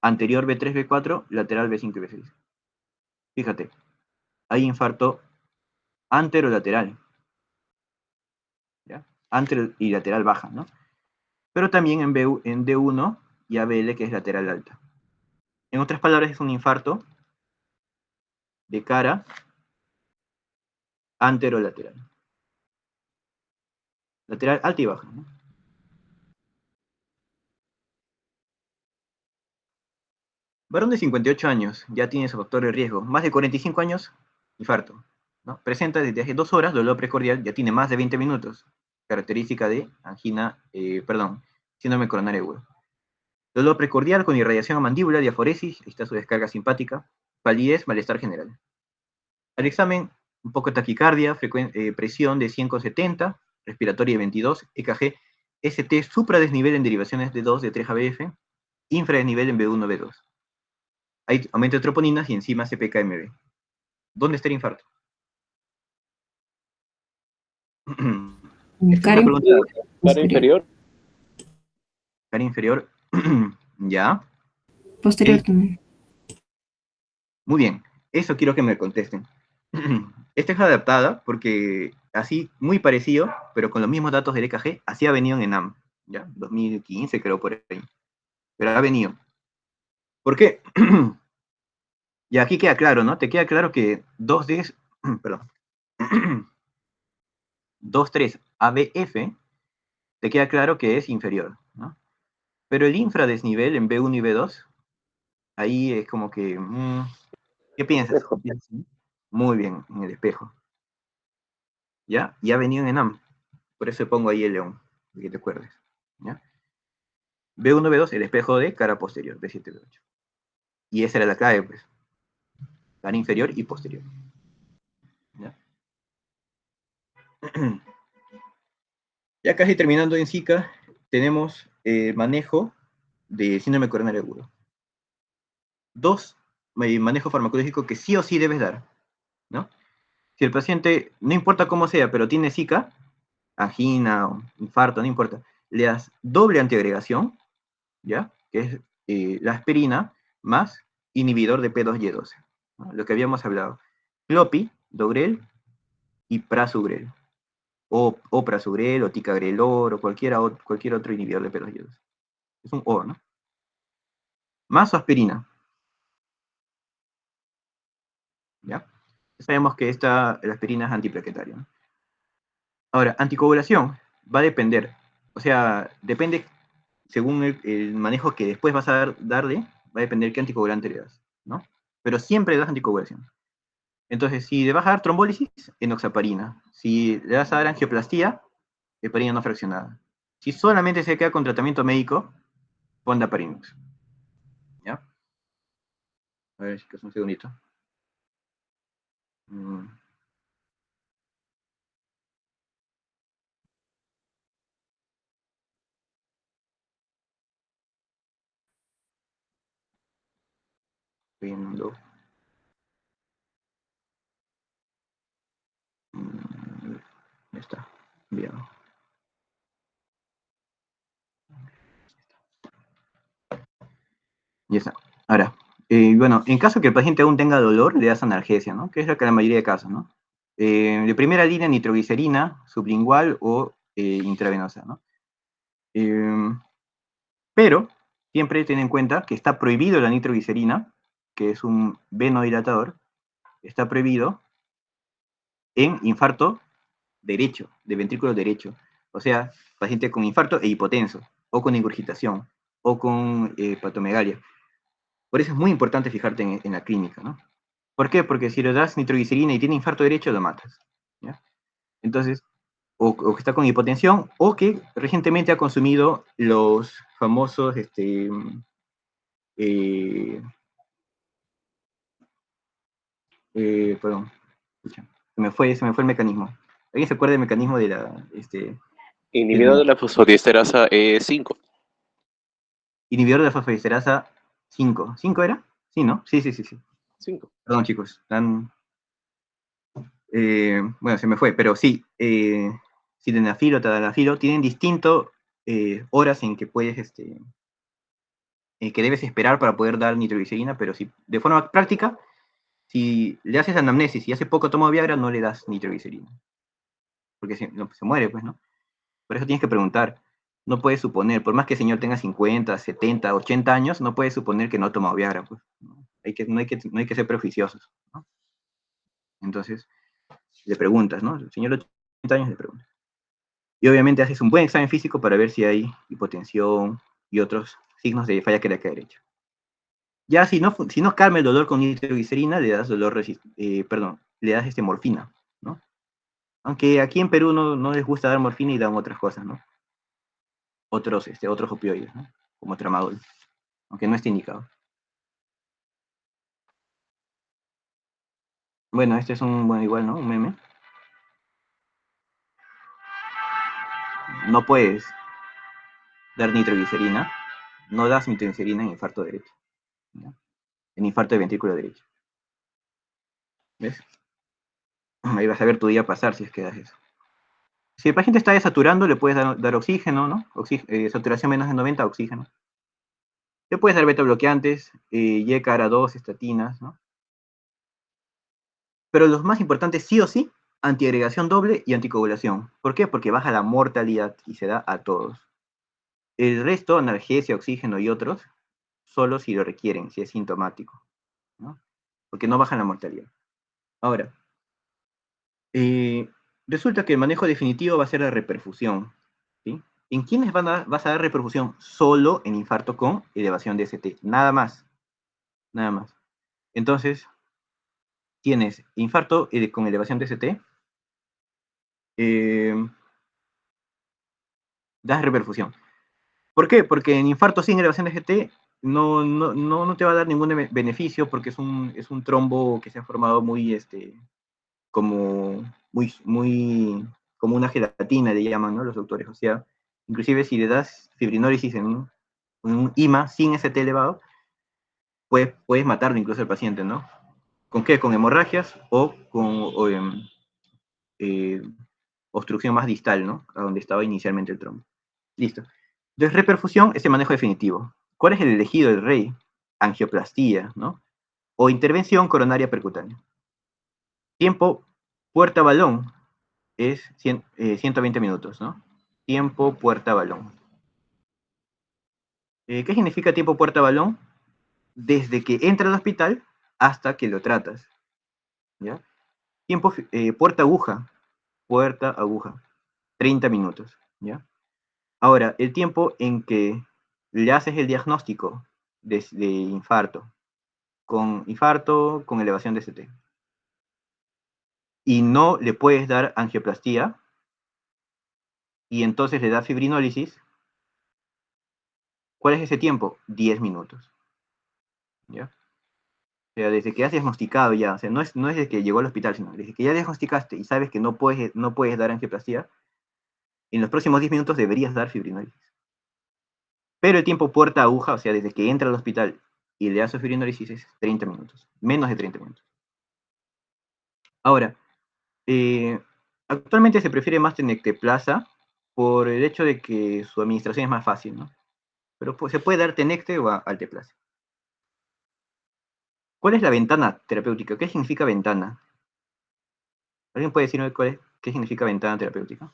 anterior B3, B4, lateral B5 y B6. Fíjate, hay infarto anterolateral, ¿ya? Antero y lateral baja, ¿no? Pero también en D1 y ABL, que es lateral alta. En otras palabras, es un infarto de cara anterolateral. Lateral alta y baja, ¿no? Varón de 58 años, ya tiene su factor de riesgo. Más de 45 años, infarto, ¿no? Presenta desde hace 2 horas dolor precordial, ya tiene más de 20 minutos. Característica de angina, síndrome coronario agudo. Dolor precordial con irradiación a mandíbula, diaforesis, ahí está su descarga simpática, palidez, malestar general. Al examen, un poco de taquicardia, presión de 170, respiratoria de 22, EKG, ST supradesnivel en derivaciones de 2 de 3 ABF, infradesnivel en B1, B2. Hay aumento de troponinas y enzima CPKMB. ¿Dónde está el infarto? Esta es una pregunta. Cara inferior. Cara inferior. Ya. Posterior también. Muy bien. Eso quiero que me contesten. Esta es adaptada porque así, muy parecido, pero con los mismos datos del EKG, así ha venido en ENAM. ¿Ya? 2015 creo por ahí. Pero ha venido. ¿Por qué? Y aquí queda claro, ¿no? Te queda claro que 2D, perdón, 2,3 ABF, te queda claro que es inferior, ¿no? Pero el infradesnivel en B1 y B2, ahí es como que, ¿qué piensas? Espejo. Muy bien, en el espejo. ¿Ya? Y ha venido en ENAM. Por eso pongo ahí el león, para que te acuerdes. ¿Ya? B1, B2, el espejo de cara posterior, B7, B8. Y esa era la clave, pues. Cara inferior y posterior. ¿Ya? Ya casi terminando en Zika, tenemos manejo de síndrome coronario agudo. 2, manejo farmacológico que sí o sí debes dar, ¿no? Si el paciente, no importa cómo sea, pero tiene Zika, angina, infarto, no importa, le das doble antiagregación, ¿ya? Que es la aspirina más inhibidor de P2Y12, ¿no? Lo que habíamos hablado. Clopi, Dogrel y Prasugrel. O Prasugrel, o Ticagrelor, o cualquier otro inhibidor de P2Y12. Es un O, ¿no? Más aspirina. ¿Ya? Sabemos que la aspirina es antiplaquetaria, ¿no? Ahora, anticoagulación va a depender. O sea, depende, según el manejo que después vas a darle, va a depender qué anticoagulante le das, ¿no? Pero siempre das anticoagulación. Entonces, si le vas a dar trombólisis, enoxaparina. Si le vas a dar angioplastía, heparina no fraccionada. Si solamente se queda con tratamiento médico, fondaparinux. ¿Ya? A ver, chicos, un segundito. Viendo. Ya está. Bien. Ya está. Ahora, bueno, en caso que el paciente aún tenga dolor, le das analgesia, ¿no? Que es lo que la mayoría de casos, ¿no? De primera línea, nitroglicerina, sublingual o intravenosa, ¿no? Pero siempre ten en cuenta que está prohibido la nitroglicerina, que es un venodilatador, está prohibido en infarto derecho, de ventrículo derecho. O sea, paciente con infarto e hipotenso, o con ingurgitación, o con hepatomegalia. Por eso es muy importante fijarte en la clínica, ¿no? ¿Por qué? Porque si le das nitroglicerina y tiene infarto derecho, lo matas, ¿ya? Entonces, o que está con hipotensión, o que recientemente ha consumido los famosos, perdón, escucha, se me fue el mecanismo. ¿Alguien se acuerda del mecanismo de Inhibidor del de la fosfodiesterasa E5. inhibidor de la fosfodiesterasa 5? ¿5 era? Sí, ¿no? Sí, sí, sí, sí. 5. Perdón, chicos. Bueno, se me fue, pero sí, sildenafil o tadalafilo tienen distinto horas en que puedes, que debes esperar para poder dar nitroglicerina, pero si de forma práctica, si le haces anamnesis y hace poco tomó Viagra, no le das nitroglicerina, porque no, se muere, pues, ¿no? Por eso tienes que preguntar. No puedes suponer, por más que el señor tenga 50, 70, 80 años, no puedes suponer que no ha tomado Viagra, pues. ¿No? No hay que ser prejuiciosos, ¿no? Entonces, le preguntas, ¿no? El señor de 80 años le preguntas. Y obviamente haces un buen examen físico para ver si hay hipotensión y otros signos de falla cardíaca derecha. Ya si no calma el dolor con nitroglicerina, le das le das morfina, ¿no? Aunque aquí en Perú no les gusta dar morfina y dan otras cosas, ¿no? Otros opioides, ¿no? Como tramadol, aunque no esté indicado. Bueno, este es igual, ¿no? Un meme. No puedes dar nitroglicerina, no das nitroglicerina en infarto derecho, ¿no? En infarto de ventrículo derecho. ¿Ves? Ahí vas a ver tu día pasar si es que das eso. Si el paciente está desaturando, le puedes dar oxígeno, ¿no? Saturación menos de 90, oxígeno. Le puedes dar beta bloqueantes, YCAR2, estatinas, ¿no? Pero los más importantes, sí o sí, antiagregación doble y anticoagulación. ¿Por qué? Porque baja la mortalidad y se da a todos. El resto, analgesia, oxígeno y otros, solo si lo requieren, si es sintomático, ¿no? Porque no bajan la mortalidad. Ahora, resulta que el manejo definitivo va a ser la reperfusión, ¿sí? ¿En quiénes vas a dar reperfusión? Solo en infarto con elevación de ST, nada más, nada más. Entonces, tienes infarto con elevación de ST, das reperfusión. ¿Por qué? Porque en infarto sin elevación de ST no te va a dar ningún beneficio porque es un trombo que se ha formado como como una gelatina, le llaman, ¿no? Los doctores. O sea, inclusive si le das fibrinólisis en un IMA sin ST elevado, puedes matarlo incluso al paciente, ¿no? ¿Con qué? Con hemorragias o con eh, obstrucción más distal, ¿no? A donde estaba inicialmente el trombo. Listo. Entonces, reperfusión es el manejo definitivo. ¿Cuál es el elegido del rey? Angioplastía, ¿no? O intervención coronaria percutánea. Tiempo puerta-balón es 120 minutos, ¿no? Tiempo puerta-balón. ¿Qué significa tiempo puerta-balón? Desde que entra al hospital hasta que lo tratas, ¿ya? Tiempo puerta-aguja, 30 minutos, ¿ya? Ahora, el tiempo en que le haces el diagnóstico de infarto con elevación de ST. Y no le puedes dar angioplastía, y entonces le das fibrinólisis. ¿Cuál es ese tiempo? 10 minutos, ¿ya? O sea, desde que has diagnosticado ya, o sea, no es desde que llegó al hospital, sino desde que ya diagnosticaste y sabes que no puedes dar angioplastía, en los próximos 10 minutos deberías dar fibrinólisis. Pero el tiempo puerta-aguja, o sea, desde que entra al hospital y le hace fibrinólisis es 30 minutos, menos de 30 minutos. Ahora, actualmente se prefiere más tenecteplasa por el hecho de que su administración es más fácil, ¿no? Pero pues, se puede dar tenecte o alteplasa. ¿Cuál es la ventana terapéutica? ¿Qué significa ventana? ¿Alguien puede decirme qué significa ventana terapéutica?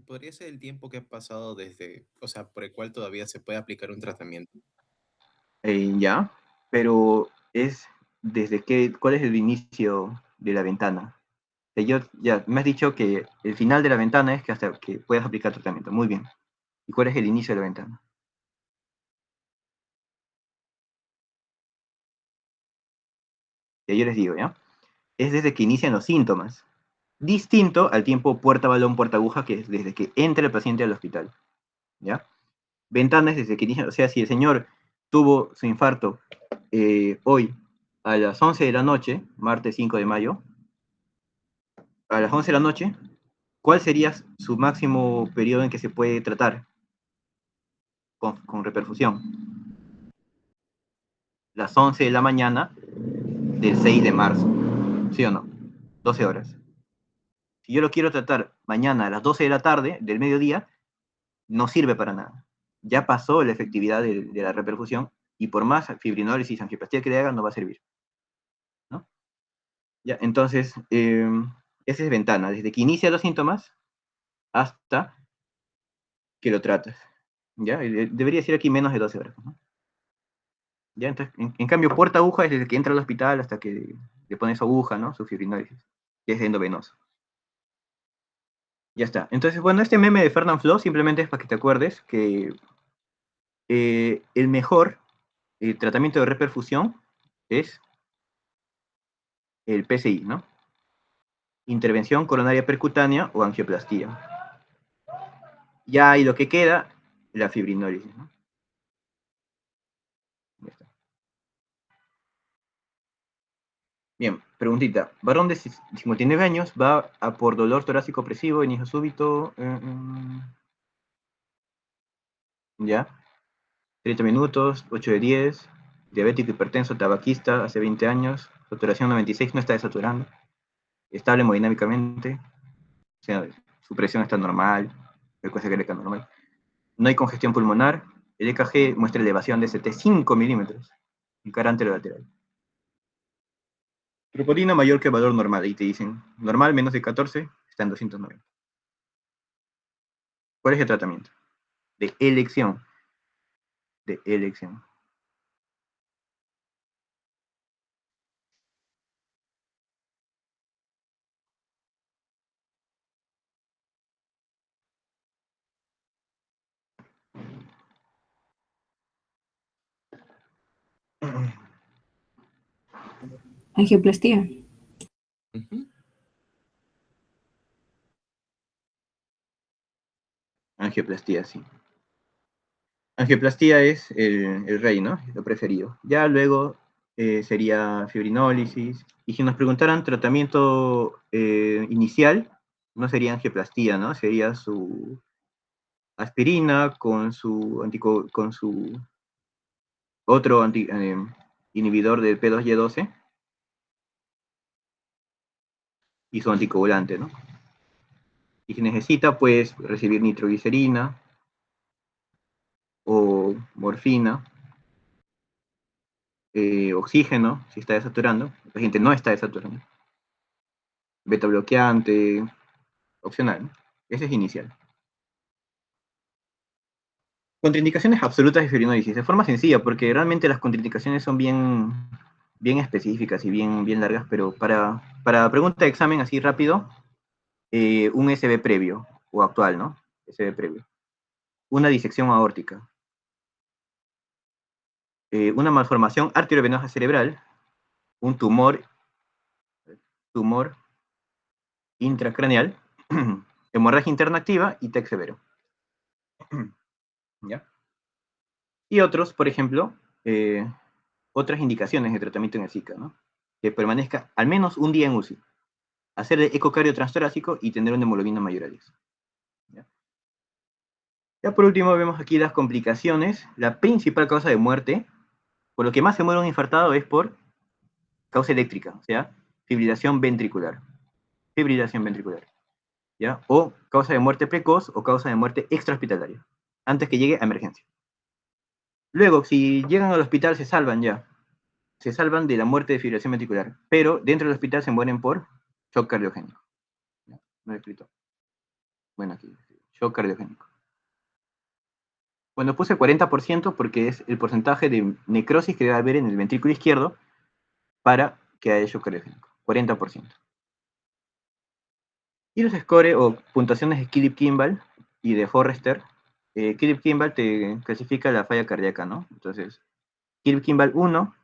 ¿Podría ser el tiempo que ha pasado desde, o sea, por el cual todavía se puede aplicar un tratamiento? Ya, pero ¿cuál es el inicio de la ventana? Ya me has dicho que el final de la ventana es que hasta que puedas aplicar tratamiento. Muy bien. ¿Y cuál es el inicio de la ventana? Ya yo les digo, ¿ya? Es desde que inician los síntomas. Distinto al tiempo puerta balón, puerta aguja, que es desde que entra el paciente al hospital, ¿ya? Ventanas desde que inicia, o sea, si el señor tuvo su infarto hoy a las 11 de la noche, martes 5 de mayo, a las 11 de la noche, ¿cuál sería su máximo periodo en que se puede tratar con reperfusión? Las 11 de la mañana del 6 de marzo, ¿sí o no? 12 horas. Si yo lo quiero tratar mañana a las 12 de la tarde, del mediodía, no sirve para nada. Ya pasó la efectividad de la reperfusión y por más fibrinólisis, angioplastia que le hagan, no va a servir, ¿no? Ya, entonces, esa es ventana, desde que inicia los síntomas hasta que lo tratas. ¿Ya? Debería ser aquí menos de 12 horas, ¿no? ¿Ya? Entonces, en cambio, puerta aguja es desde que entra al hospital hasta que le pones su aguja, ¿no? Su fibrinólisis, que es endovenoso. Ya está. Entonces, bueno, este meme de Fernand Flo simplemente es para que te acuerdes que el mejor tratamiento de reperfusión es el PCI, ¿no? Intervención coronaria percutánea o angioplastía. Ya, y lo que queda, la fibrinólisis, ¿no? Ya está. Bien, preguntita. Varón de 59 años va a por dolor torácico opresivo, inicio súbito. Ya. 30 minutos, 8 de 10. Diabético, hipertenso, tabaquista, hace 20 años. Saturación 96, no está desaturando. Estable hemodinámicamente. O sea, su presión está normal. Frecuencia cardíaca normal. No hay congestión pulmonar. El EKG muestra elevación de 75 milímetros en cara anterolateral. Troponina mayor que el valor normal. Ahí te dicen, normal menos de 14, está en 290. ¿Cuál es el tratamiento? De elección. De elección. Angioplastía. Ujú. Angioplastía, sí. Angioplastía es el rey, ¿no? Lo preferido. Ya luego sería fibrinólisis. Y si nos preguntaran tratamiento inicial, no sería angioplastía, ¿no? Sería su aspirina con su otro inhibidor del P2Y12 y su anticoagulante, ¿no? Y si necesita, pues recibir nitroglicerina o morfina, oxígeno, si está desaturando. El paciente no está desaturando. Beta bloqueante, opcional, ¿no? Ese es inicial. Contraindicaciones absolutas de fibrinólisis, de forma sencilla, porque realmente las contraindicaciones son bien específicas y bien largas, pero para pregunta de examen así rápido, un SB previo, o actual, ¿no? SB previo. Una disección aórtica. Una malformación arteriovenosa cerebral, un tumor intracraneal, hemorragia interna activa y TEC severo. ¿Ya? Y otros, por ejemplo, otras indicaciones de tratamiento en el Zika, ¿no? Que permanezca al menos un día en UCI, hacer el ecocardio transtorácico y tener una hemoglobina mayor a 10. ¿Ya? Ya por último vemos aquí las complicaciones. La principal causa de muerte, por lo que más se muere un infartado es por causa eléctrica, o sea, fibrilación ventricular. Fibrilación ventricular. ¿Ya? O causa de muerte precoz o causa de muerte extrahospitalaria, antes que llegue a emergencia. Luego, si llegan al hospital, se salvan ya. Se salvan de la muerte de fibrilación ventricular, pero dentro del hospital se mueren por shock cardiogénico. ¿Ya? No he escrito. Bueno, aquí, shock cardiogénico. Bueno, puse 40% porque es el porcentaje de necrosis que debe haber en el ventrículo izquierdo para que haya shock cardiogénico. 40%. Y los scores o puntuaciones de Killip-Kimball y de Forrester. Killip-Kimball te clasifica la falla cardíaca, ¿no? Entonces, Killip-Kimball 1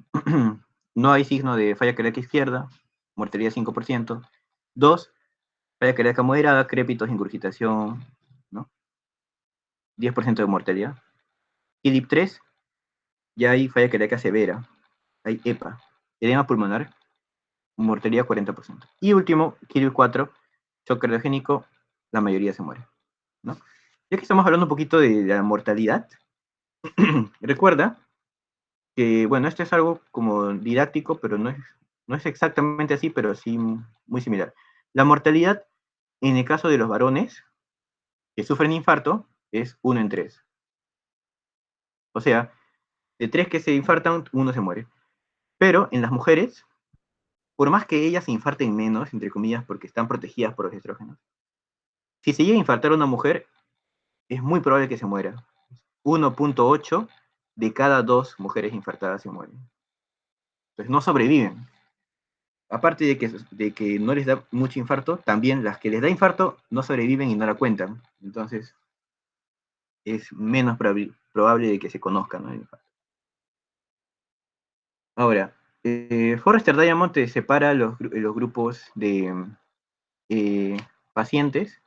no hay signo de falla cardíaca izquierda, mortalidad 5%. 2, falla cardíaca moderada, crépitos, ingurgitación, ¿no? 10% de mortalidad. KILIP 3, ya hay falla cardíaca severa, hay EPA, edema pulmonar, mortalidad 40%. Y último, KILIP 4, shock cardiogénico, la mayoría se muere, ¿no? Ya que estamos hablando un poquito de la mortalidad, recuerda que, bueno, esto es algo como didáctico, pero no es exactamente así, pero sí muy similar. La mortalidad, en el caso de los varones que sufren infarto, es 1 en 3. O sea, de 3 que se infartan, 1 se muere. Pero en las mujeres, por más que ellas se infarten menos, entre comillas, porque están protegidas por los estrógenos, si se llega a infartar a una mujer, es muy probable que se muera. 1.8 de cada 2 mujeres infartadas se mueren. Entonces no sobreviven. Aparte de que no les da mucho infarto, también las que les da infarto no sobreviven y no la cuentan. Entonces es menos probable de que se conozcan, ¿no? El infarto. Ahora, Forrester Diamond te separa los grupos de pacientes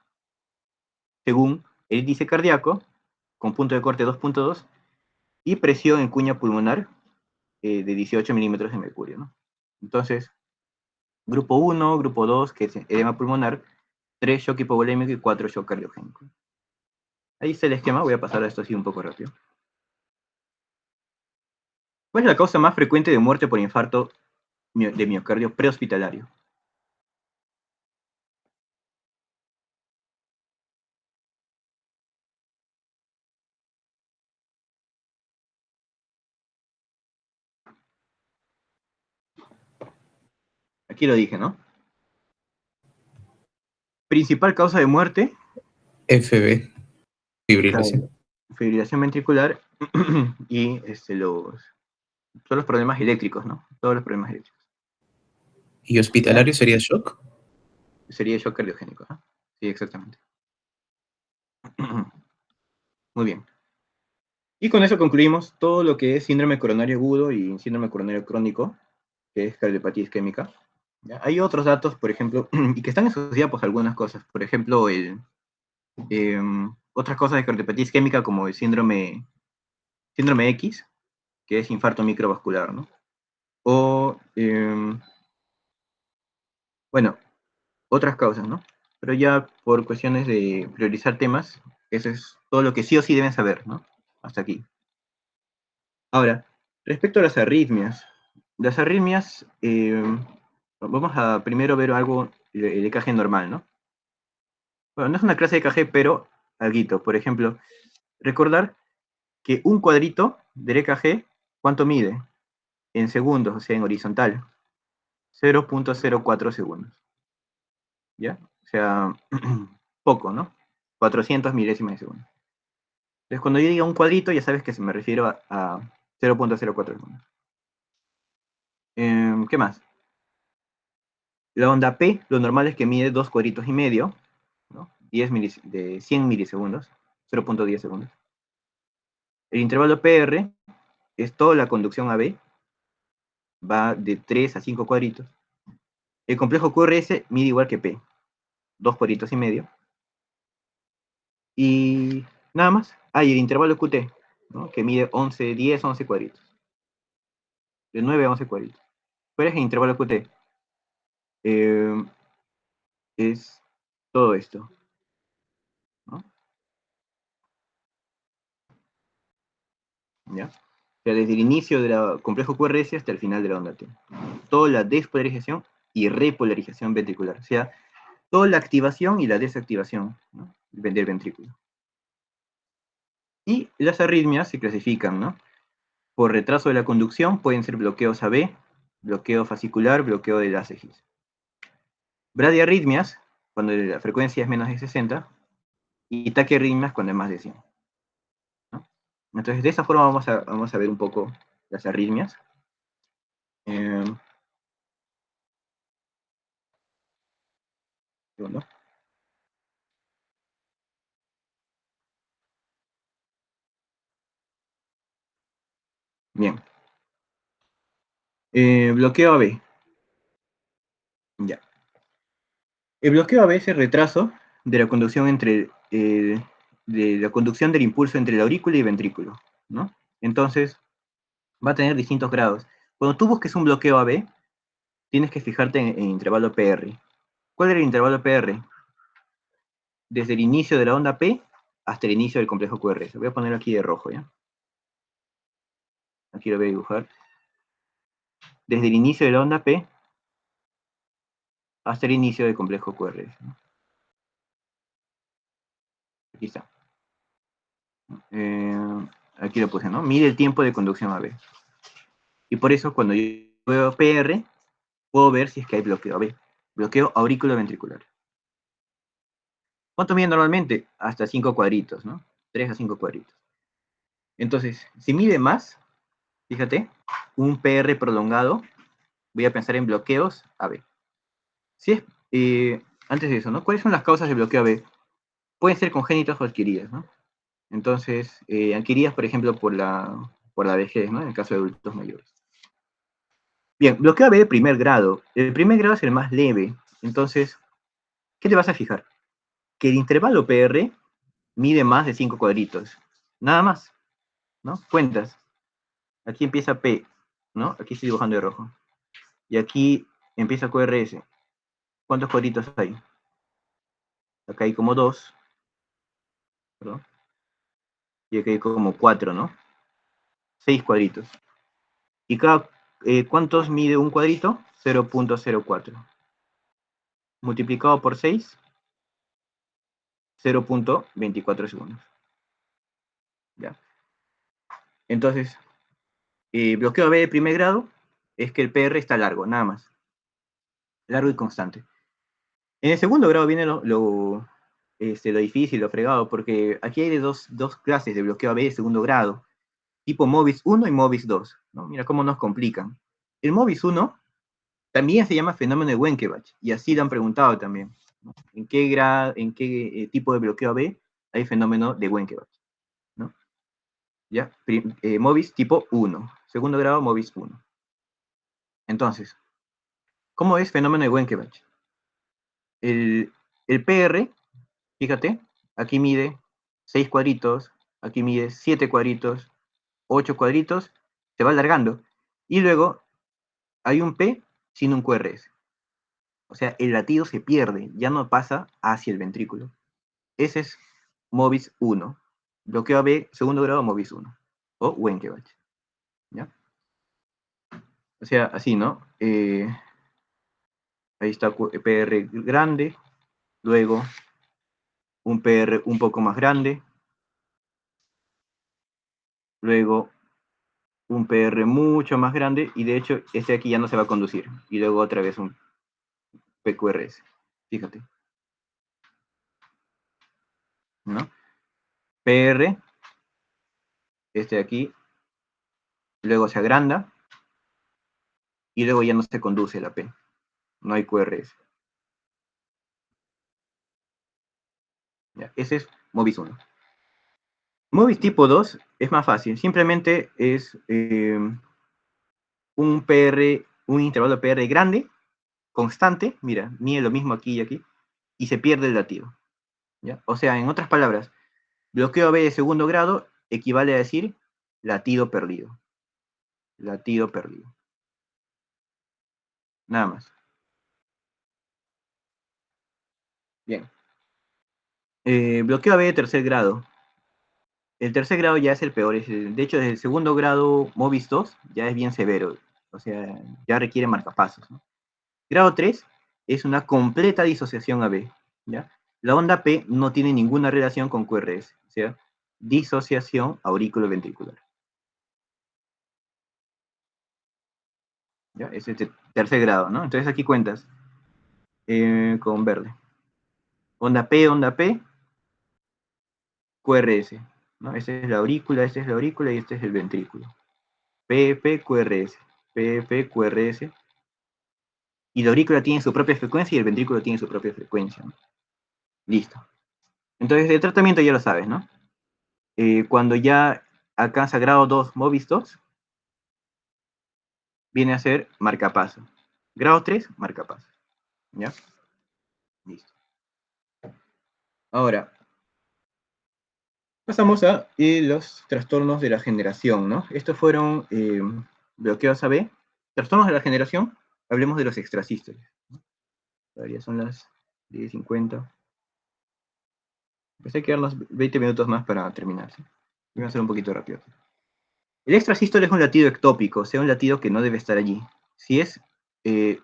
según el índice cardíaco, con punto de corte 2.2, y presión en cuña pulmonar de 18 milímetros de mercurio, ¿no? Entonces, grupo 1, grupo 2, que es edema pulmonar, 3 shock hipovolémico y 4 shock cardiogénico. Ahí está el esquema, voy a pasar a esto así un poco rápido. ¿Cuál es la causa más frecuente de muerte por infarto de miocardio prehospitalario? Aquí lo dije, ¿no? Principal causa de muerte, FB, fibrilación. fibrilación ventricular y son los problemas eléctricos, ¿no? Todos los problemas eléctricos. ¿Y hospitalario sería shock? Sería shock cardiogénico, ¿no? Sí, exactamente. Muy bien. Y con eso concluimos todo lo que es síndrome coronario agudo y síndrome coronario crónico, que es cardiopatía isquémica. ¿Ya? Hay otros datos, por ejemplo, y que están asociados pues, a algunas cosas. Por ejemplo, otras cosas de cardiopatía isquémica como el síndrome X, que es infarto microvascular, ¿no? O, bueno, otras causas, ¿no? Pero ya por cuestiones de priorizar temas, eso es todo lo que sí o sí deben saber, ¿no? Hasta aquí. Ahora, respecto a las arritmias, vamos a primero ver algo, el EKG normal, ¿no? Bueno, no es una clase de EKG, pero alguito. Por ejemplo, recordar que un cuadrito del EKG, ¿cuánto mide? En segundos, o sea, en horizontal. 0.04 segundos. ¿Ya? O sea, poco, ¿no? 400 milésimas de segundo. Entonces, cuando yo diga un cuadrito, ya sabes que me refiero a 0.04 segundos. ¿Qué más? La onda P, lo normal es que mide 2 cuadritos y medio, ¿no? 10 de 100 milisegundos, 0.10 segundos. El intervalo PR es toda la conducción AB, va de 3 a 5 cuadritos. El complejo QRS mide igual que P, 2 cuadritos y medio. Y nada más. Ah, y el intervalo QT, ¿no? Que mide 11, 10, 11 cuadritos. De 9 a 11 cuadritos. ¿Cuál es el intervalo QT? Es todo esto, ¿no? ¿Ya? O sea, desde el inicio del complejo QRS hasta el final de la onda T. Toda la despolarización y repolarización ventricular. O sea, toda la activación y la desactivación, ¿no? Del ventrículo. Y las arritmias se clasifican, ¿no? Por retraso de la conducción pueden ser bloqueos AB, bloqueo fascicular, bloqueo del ACGIS. Bradiarritmias, cuando la frecuencia es menos de 60, y taquiarritmias cuando es más de 100. ¿No? Entonces, de esa forma vamos a ver un poco las arritmias. Segundo. Bien. Bloqueo AB. Ya. El bloqueo AB es el retraso de la conducción de la conducción del impulso entre la aurícula y ventrículo, ¿no? Entonces, va a tener distintos grados. Cuando tú busques un bloqueo AB, tienes que fijarte en intervalo PR. ¿Cuál era el intervalo PR? Desde el inicio de la onda P hasta el inicio del complejo QRS. Voy a poner aquí de rojo, ¿ya? Aquí lo voy a dibujar. Desde el inicio de la onda P hasta el inicio del complejo QRS, ¿no? Aquí está. Aquí lo puse, ¿no? Mide el tiempo de conducción AB. Y por eso cuando yo veo PR, puedo ver si es que hay bloqueo AB. Bloqueo aurículo-ventricular. ¿Cuánto mide normalmente? Hasta 5 cuadritos, ¿no? 3 a 5 cuadritos. Entonces, si mide más, fíjate, un PR prolongado, voy a pensar en bloqueos AB. Si es, antes de eso, ¿no? ¿Cuáles son las causas de bloqueo AB? Pueden ser congénitas o adquiridas, ¿no? Entonces, adquiridas, por ejemplo, por la vejez, ¿no? En el caso de adultos mayores. Bien, bloqueo AB de primer grado. El primer grado es el más leve. Entonces, ¿qué te vas a fijar? Que el intervalo PR mide más de 5 cuadritos. Nada más, ¿no? Cuentas. Aquí empieza P, ¿no? Aquí estoy dibujando de rojo. Y aquí empieza QRS. ¿Cuántos cuadritos hay? Acá hay como 2, ¿perdón? Y aquí hay como 4, ¿no? 6 cuadritos. ¿Y cuántos mide un cuadrito? 0.04. Multiplicado por 6, 0.24 segundos. ¿Ya? Entonces, bloqueo AB de primer grado es que el PR está largo, nada más. Largo y constante. En el segundo grado viene lo difícil, lo fregado, porque aquí hay de dos clases de bloqueo AB de segundo grado, tipo MOVIS 1 y MOVIS 2, ¿no? Mira cómo nos complican. El MOVIS 1 también se llama fenómeno de Wenckebach, y así lo han preguntado también, ¿no? ¿En qué tipo de bloqueo AB hay fenómeno de Wenckebach? ¿No? ¿Ya? MOVIS tipo 1, segundo grado MOVIS 1. Entonces, ¿cómo es fenómeno de Wenckebach? El PR, fíjate, aquí mide 6 cuadritos, aquí mide 7 cuadritos, 8 cuadritos, se va alargando. Y luego hay un P sin un QRS. O sea, el latido se pierde, ya no pasa hacia el ventrículo. Ese es MOVIS 1. Bloqueo AB, segundo grado, MOVIS 1. O Wenckebach. ¿Ya? O sea, así, ¿no? Ahí está PR grande, luego un PR un poco más grande, luego un PR mucho más grande, y de hecho este aquí ya no se va a conducir, y luego otra vez un PQRS, fíjate, ¿no? PR, este de aquí, luego se agranda, y luego ya no se conduce la P, no hay QRS. ¿Ya? Ese es MOVIS 1. MOVIS tipo 2 es más fácil, simplemente es un PR, un intervalo PR grande, constante, mira, mide lo mismo aquí y aquí, y se pierde el latido. ¿Ya? O sea, en otras palabras, bloqueo AB de segundo grado equivale a decir latido perdido. Latido perdido. Nada más. Bien. Bloqueo AB de tercer grado. El tercer grado ya es el peor. De hecho, desde el segundo grado MOVIS 2 ya es bien severo. O sea, ya requiere marcapasos, ¿no? Grado 3 es una completa disociación AB. ¿Ya? La onda P no tiene ninguna relación con QRS. O sea, disociación aurículo-ventricular. ¿Ya? Es el tercer grado, ¿no? Entonces aquí cuentas con verde. Onda P, QRS, ¿no? Esta es la aurícula, esta es la aurícula y este es el ventrículo. QRS, QRS. Y la aurícula tiene su propia frecuencia y el ventrículo tiene su propia frecuencia, ¿no? Listo. Entonces el tratamiento ya lo sabes, ¿no? Cuando ya alcanza grado 2 MOVIS 2, viene a ser marcapaso. Grado 3, marcapaso. ¿Ya? Listo. Ahora, pasamos a los trastornos de la generación, ¿no? Estos fueron bloqueos AB. Trastornos de la generación, hablemos de los extrasístoles. Todavía son las 10:50. Pues hay que darnos 20 minutos más para terminar, ¿sí? Voy a hacer un poquito rápido. El extrasístole es un latido ectópico, o sea, un latido que no debe estar allí. Si es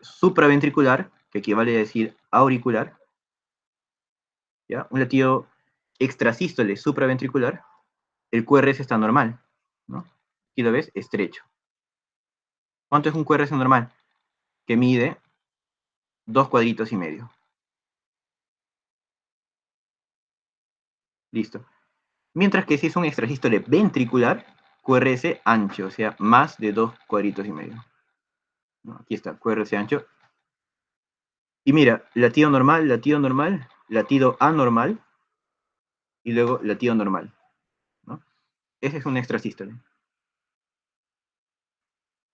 supraventricular, que equivale a decir auricular, ¿ya? Un latido extrasístole supraventricular, el QRS está normal, ¿no? Aquí lo ves, estrecho. ¿Cuánto es un QRS normal? Que mide 2,5 cuadritos. Listo. Mientras que si es un extrasístole ventricular, QRS ancho, o sea, más de 2,5 cuadritos. ¿No? Aquí está, QRS ancho. Y mira, latido normal, latido anormal, y luego latido normal, ¿no? Ese es un extrasístole.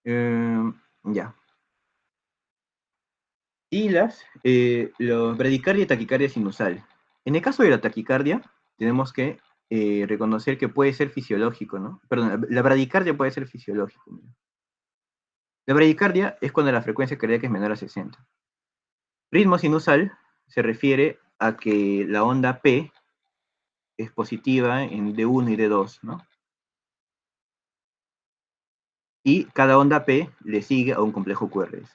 Ya. Y los bradicardia y taquicardia sinusal. En el caso de la taquicardia, tenemos que reconocer que puede ser fisiológico, ¿no? Perdón, la bradicardia puede ser fisiológico. Mira. La bradicardia es cuando la frecuencia cardíaca es menor a 60. Ritmo sinusal se refiere a que la onda P es positiva en D1 y D2, ¿no? Y cada onda P le sigue a un complejo QRS.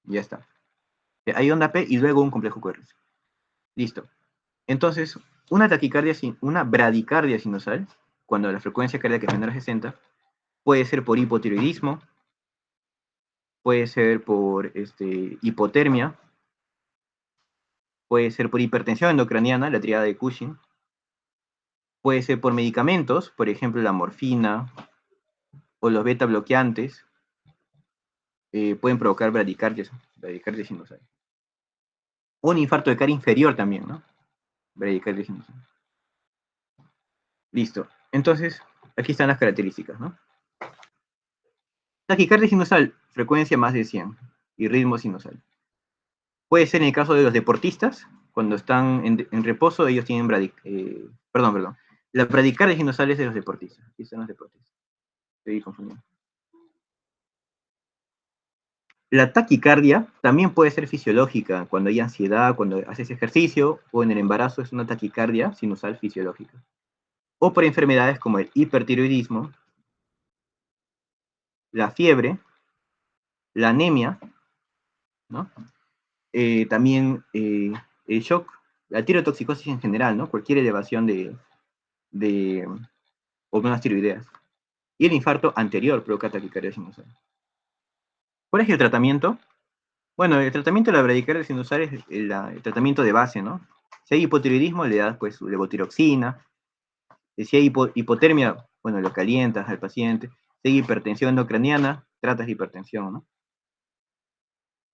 Ya está. Hay onda P y luego un complejo QRS. Listo. Entonces, una bradicardia sinusal, cuando la frecuencia cardíaca es menor a 60, puede ser por hipotiroidismo, puede ser por hipotermia, puede ser por hipertensión endocraniana, la triada de Cushing, puede ser por medicamentos, por ejemplo la morfina o los beta bloqueantes, pueden provocar bradicardia sinusal. O un infarto de cara inferior también, ¿no? Bradicardia sinusal. Listo. Entonces, aquí están las características, ¿no? Taquicardia sinusal, frecuencia más de 100 y ritmo sinusal. Puede ser en el caso de los deportistas, cuando están en reposo, ellos tienen perdón. La bradicardia sinusal es de los deportistas. Aquí están los deportistas. Estoy confundiendo. La taquicardia también puede ser fisiológica, cuando hay ansiedad, cuando haces ejercicio, o en el embarazo es una taquicardia sinusal fisiológica. O por enfermedades como el hipertiroidismo, la fiebre, la anemia, ¿no? También el shock, la tirotoxicosis en general, ¿no? Cualquier elevación de hormonas tiroideas. Y el infarto anterior provoca taquicardia sinusal. ¿Cuál es el tratamiento? Bueno, el tratamiento de la bradicardia sinusal es el tratamiento de base, ¿no? Si hay hipotiroidismo, le das pues levotiroxina. Si hay hipotermia, bueno, lo calientas al paciente. Si hay hipertensión endocraniana, tratas de hipertensión, ¿no?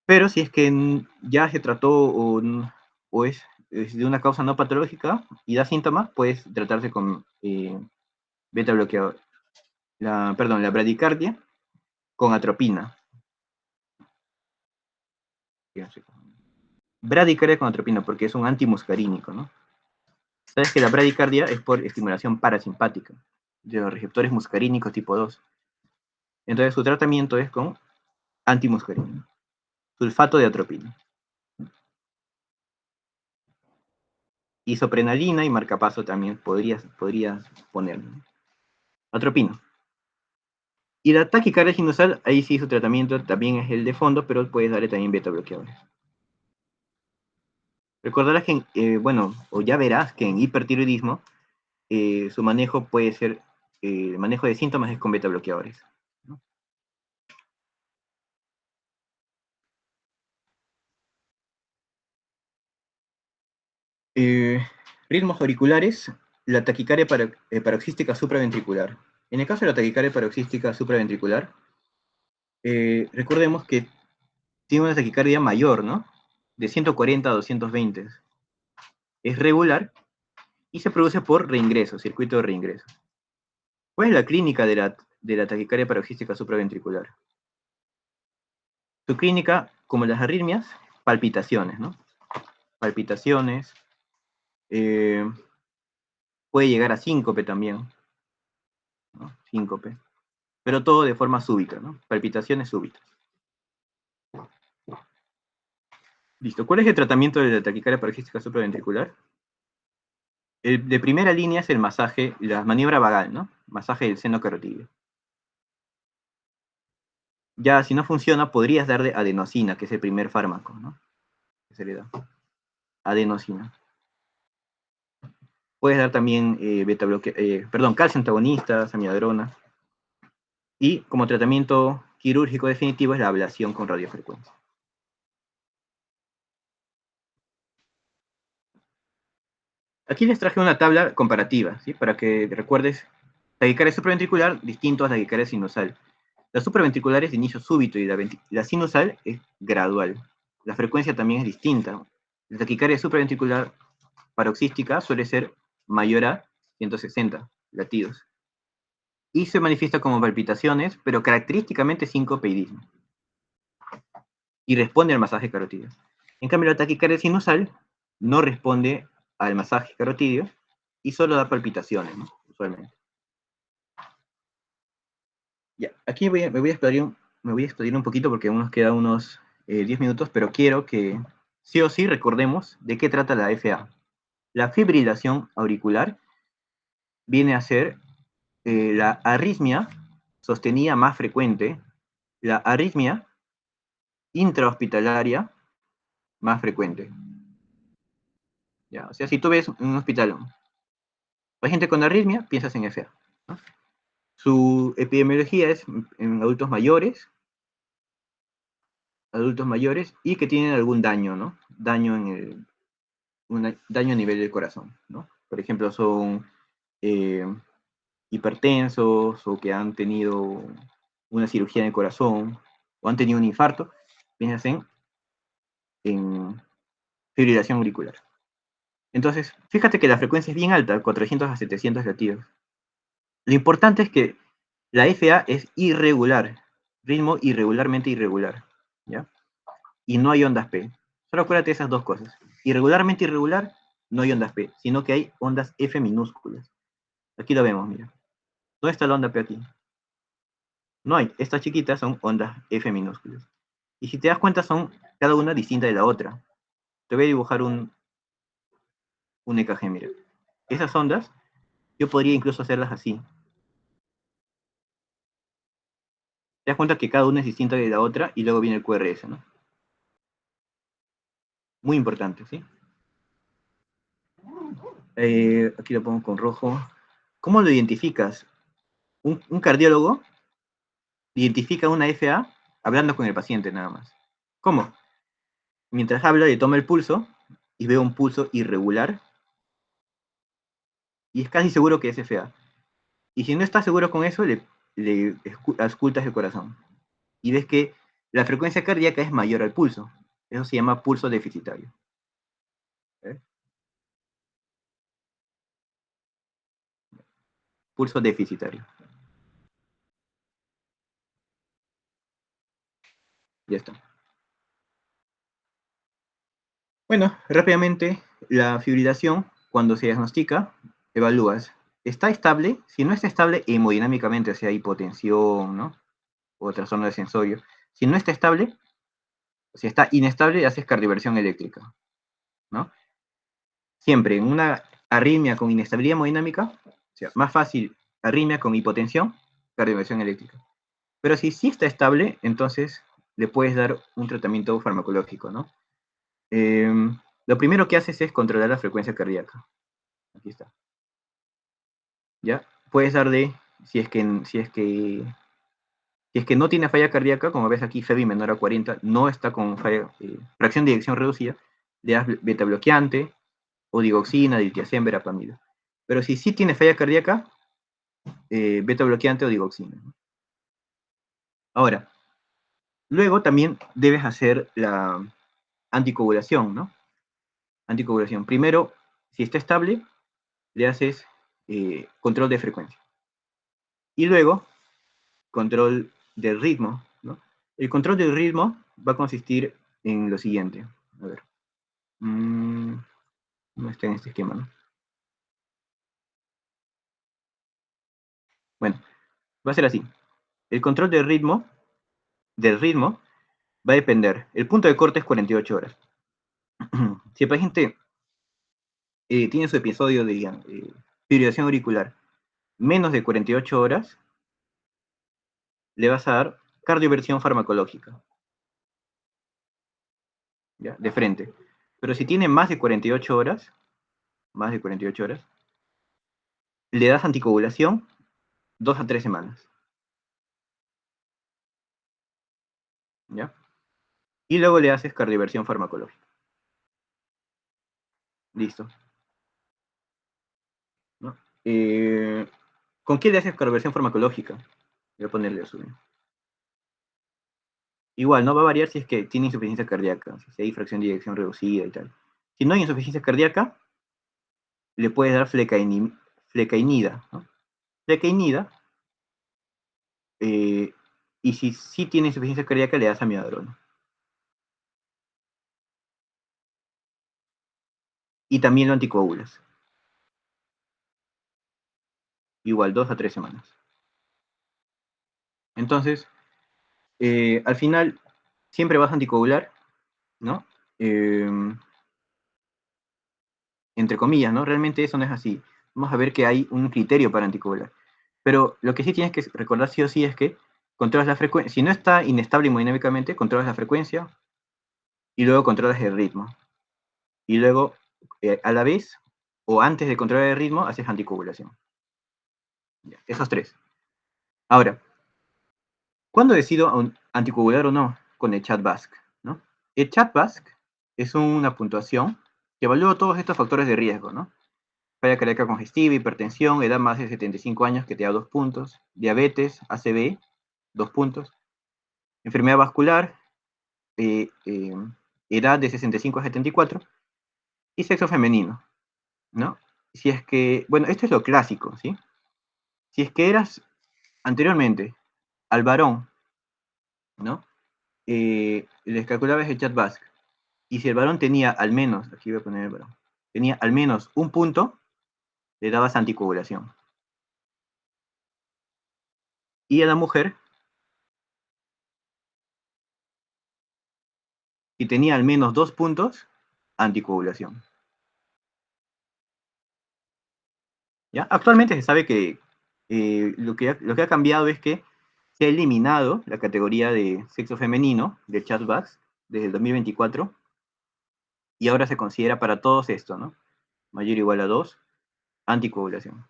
Pero si es que ya se trató o es de una causa no patológica y da síntomas, puedes tratarse con beta bloqueador. La bradicardia con atropina. Bradicardia con atropina, porque es un antimuscarínico, ¿no? Sabes que la bradicardia es por estimulación parasimpática de los receptores muscarínicos tipo 2. Entonces su tratamiento es con antimuscarínico. Sulfato de atropina. Isoprenalina y marcapaso también podrías poner. Atropina. Y la taquicardia sinusal, ahí sí su tratamiento también es el de fondo, pero puedes darle también beta bloqueadores. Recordarás que, o ya verás que en hipertiroidismo, su manejo puede ser, el manejo de síntomas es con beta bloqueadores. ¿No? Ritmos auriculares, la taquicardia paroxística supraventricular. En el caso de la taquicardia paroxística supraventricular, recordemos que tiene una taquicardia mayor, ¿no? De 140 a 220. Es regular y se produce por reingreso, circuito de reingreso. ¿Cuál es la clínica de la de la taquicardia paroxística supraventricular. Su clínica, como las arritmias, palpitaciones, ¿no? Palpitaciones, puede llegar a síncope también, ¿no? Síncope, pero todo de forma súbita, ¿no? Palpitaciones súbitas. Listo. ¿Cuál es el tratamiento de la taquicardia paroxística supraventricular? El de primera línea es el masaje, la maniobra vagal, ¿no? Masaje del seno carotídeo. Ya, si no funciona, podrías darle adenosina, que es el primer fármaco, ¿no? Que se le da. Adenosina. Puedes dar también calcio antagonistas, amiodarona. Y como tratamiento quirúrgico definitivo es la ablación con radiofrecuencia. Aquí les traje una tabla comparativa, ¿sí? Para que recuerdes, taquicardia supraventricular distinto a la taquicardia sinusal. La supraventricular es de inicio súbito y la sinusal es gradual. La frecuencia también es distinta. La taquicardia supraventricular paroxística suele ser mayor a 160 latidos. Y se manifiesta como palpitaciones, pero característicamente sincopeidismo. Y responde al masaje carotídeo. En cambio, la taquicardia sinusal no responde al masaje carotídeo y solo da palpitaciones, ¿no? Usualmente. Ya, aquí me voy a expandir un poquito porque aún nos quedan unos 10 minutos, pero quiero que sí o sí recordemos de qué trata la FA. La fibrilación auricular viene a ser la arritmia sostenida más frecuente, la arritmia intrahospitalaria más frecuente. ¿Ya? O sea, si tú ves en un hospital paciente con arritmia, piensas en FA, ¿no? Su epidemiología es en adultos mayores y que tienen algún daño, ¿no? Daño daño a nivel del corazón, ¿no? Por ejemplo, son hipertensos o que han tenido una cirugía en el corazón o han tenido un infarto, piensan en fibrilación auricular. Entonces, fíjate que la frecuencia es bien alta, 400 a 700 latidos. Lo importante es que la FA es irregular, ritmo irregularmente irregular, ¿ya? Y no hay ondas P. Solo acuérdate de esas dos cosas. Irregularmente irregular, no hay ondas P, sino que hay ondas F minúsculas. Aquí lo vemos, mira. ¿Dónde está la onda P aquí? No hay. Estas chiquitas son ondas F minúsculas. Y si te das cuenta, son cada una distinta de la otra. Te voy a dibujar un EKG, mira. Esas ondas, yo podría incluso hacerlas así. Te das cuenta que cada una es distinta de la otra y luego viene el QRS, ¿no? Muy importante, ¿sí? Aquí lo pongo con rojo. ¿Cómo lo identificas? Un cardiólogo identifica una FA hablando con el paciente nada más. ¿Cómo? Mientras habla, le toma el pulso y ve un pulso irregular y es casi seguro que es FA. Y si no estás seguro con eso, le auscultas el corazón y ves que la frecuencia cardíaca es mayor al pulso. Eso se llama pulso deficitario. Pulso deficitario. Ya está. Bueno, rápidamente, la fibrilación, cuando se diagnostica, evalúas. ¿Está estable? Si no está estable hemodinámicamente, o sea, hipotensión, ¿no? O trastorno de sensorio. Si no está estable, si está inestable, haces cardioversión eléctrica, ¿no? Siempre en una arritmia con inestabilidad hemodinámica, o sea, más fácil arritmia con hipotensión, cardioversión eléctrica. Pero si sí está estable, entonces le puedes dar un tratamiento farmacológico, ¿no? Lo primero que haces es controlar la frecuencia cardíaca. Aquí está. ¿Ya? Puedes darle, si es que no tiene falla cardíaca, como ves aquí, FEBI menor a 40, no está con fracción de eyección reducida, le das beta bloqueante, o digoxina, diltiazem, verapamil. Pero si sí tiene falla cardíaca, beta bloqueante o digoxina. Ahora, luego también debes hacer la anticoagulación, ¿no? Anticoagulación. Primero, si está estable, le haces control de frecuencia. Y luego, control del ritmo, ¿no? El control del ritmo va a consistir en lo siguiente. A ver. No está en este esquema, ¿no? Bueno, va a ser así. El control del ritmo va a depender. El punto de corte es 48 horas. Si el paciente tiene su episodio de fibrilación auricular menos de 48 horas, le vas a dar cardioversión farmacológica, ¿ya? De frente. Pero si tiene más de 48 horas, le das anticoagulación 2 a 3 semanas, ¿ya? Y luego le haces cardioversión farmacológica. Listo, ¿no? ¿Con qué le haces cardioversión farmacológica? Voy a ponerle azul. Igual, no va a variar si es que tiene insuficiencia cardíaca, si hay fracción de eyección reducida y tal. Si no hay insuficiencia cardíaca, le puedes dar flecainida, ¿no? Flecainida, y si sí tiene insuficiencia cardíaca, le das amiodarona. Y también lo anticoagulas. Igual, 2 a 3 semanas. Entonces, al final, siempre vas a anticoagular, ¿no? Entre comillas, ¿no? Realmente eso no es así. Vamos a ver que hay un criterio para anticoagular. Pero lo que sí tienes que recordar sí o sí es que controlas la frecuencia. Si no está inestable hemodinámicamente, controlas la frecuencia y luego controlas el ritmo. Y luego, a la vez, o antes de controlar el ritmo, haces anticoagulación. Ya, esos tres. Ahora, ¿cuándo decido anticoagular o no? Con el CHA2-VASc, ¿no? El CHA2-VASc es una puntuación que evalúa todos estos factores de riesgo, ¿no? Falla cardíaca congestiva, hipertensión, edad más de 75 años, que te da 2 puntos, diabetes, ACV, 2 puntos, enfermedad vascular, edad de 65 a 74, y sexo femenino, ¿no? Si es que, bueno, esto es lo clásico, ¿sí? Si es que eras anteriormente al varón, ¿no? Les calculabas el CHA2-VASc, y si el varón tenía al menos, aquí voy a poner el varón, tenía al menos un punto, le dabas anticoagulación. Y a la mujer, si tenía al menos 2 puntos, anticoagulación. ¿Ya? Actualmente se sabe que, lo que ha cambiado es que se ha eliminado la categoría de sexo femenino del CHA2-VASc desde el 2024, y ahora se considera para todos esto, ¿no? Mayor o igual a 2, anticoagulación.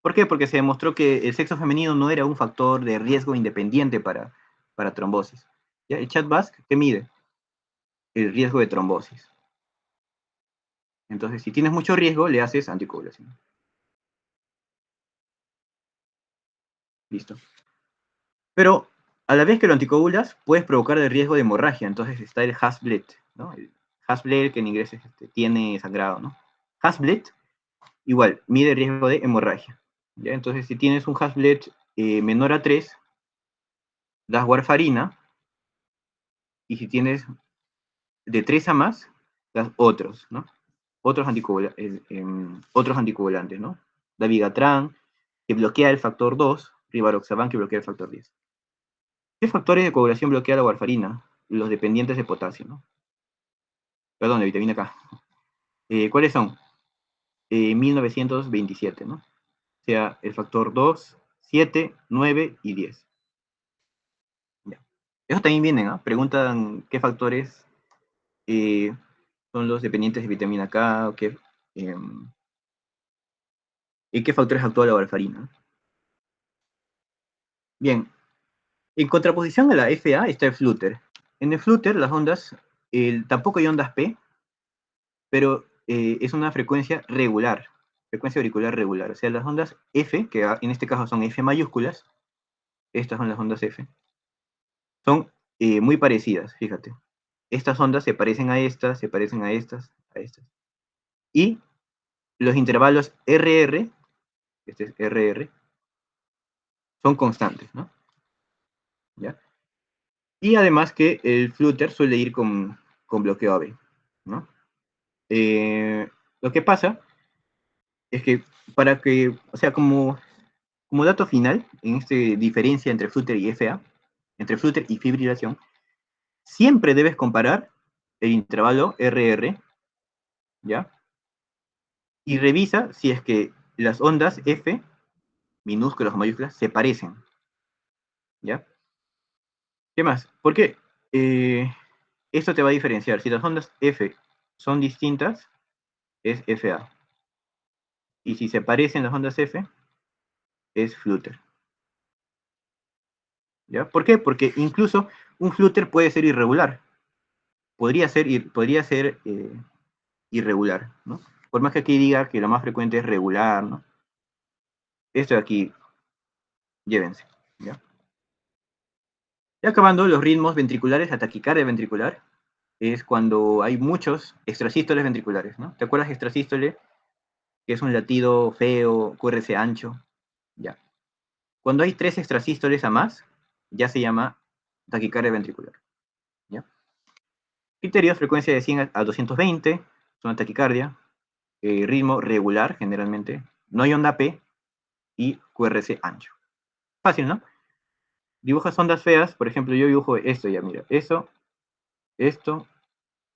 ¿Por qué? Porque se demostró que el sexo femenino no era un factor de riesgo independiente para trombosis. ¿Ya? El CHA2-VASc, ¿qué mide? El riesgo de trombosis. Entonces, si tienes mucho riesgo, le haces anticoagulación. Listo. Pero a la vez que lo anticoagulas, puedes provocar el riesgo de hemorragia. Entonces está el Hasbled, ¿no? El Hasbled, que en inglés es, tiene sangrado, ¿no? Hasbled, igual, mide el riesgo de hemorragia. ¿Ya? Entonces, si tienes un Hasbled menor a 3, das warfarina, y si tienes de 3 a más, das otros, ¿no? Otros anticoagulantes, ¿no? Dabigatran, que bloquea el factor 2, rivaroxaban, que bloquea el factor 10. ¿Qué factores de coagulación bloquea la warfarina? Los dependientes de potasio, ¿no? Perdón, de vitamina K. ¿Cuáles son? 1927, ¿no? O sea, el factor 2, 7, 9 y 10. Ya. Eso también vienen, ¿no? Preguntan qué factores son los dependientes de vitamina K, o y qué factores actúa la warfarina. Bien, en contraposición a la FA está el Flutter. En el Flutter, las ondas, tampoco hay ondas P, pero es una frecuencia regular, frecuencia auricular regular. O sea, las ondas F, que en este caso son F mayúsculas, estas son las ondas F, son muy parecidas, fíjate. Estas ondas se parecen a estas, se parecen a estas, a estas. Y los intervalos RR, este es RR, son constantes, ¿no? ¿Ya? Y además que el flutter suele ir con bloqueo AB, ¿no? Lo que pasa es que para que, o sea, como dato final, en esta diferencia entre flutter y FA, entre flutter y fibrilación, siempre debes comparar el intervalo RR, ¿ya? Y revisa si es que las ondas F, minúsculas o mayúsculas, se parecen, ¿ya? ¿Qué más? Porque esto te va a diferenciar. Si las ondas F son distintas, es FA. Y si se parecen las ondas F, es flutter. ¿Ya? ¿Por qué? Porque incluso un flutter puede ser irregular. Podría ser irregular, ¿no? Por más que aquí diga que lo más frecuente es regular, ¿no? Esto de aquí, llévense, ¿ya? Y acabando, los ritmos ventriculares, la taquicardia ventricular, es cuando hay muchos extrasístoles ventriculares, ¿no? ¿Te acuerdas de extrasístole? Que es un latido feo, QRS ancho, ya. Cuando hay 3 extrasístoles a más, ya se llama taquicardia ventricular, ¿ya? Criterios, frecuencia de 100 a 220, es una taquicardia, ritmo regular generalmente, no hay onda P y QRS ancho. Fácil, ¿no? Dibujas ondas feas, por ejemplo, yo dibujo esto ya, mira, eso, esto,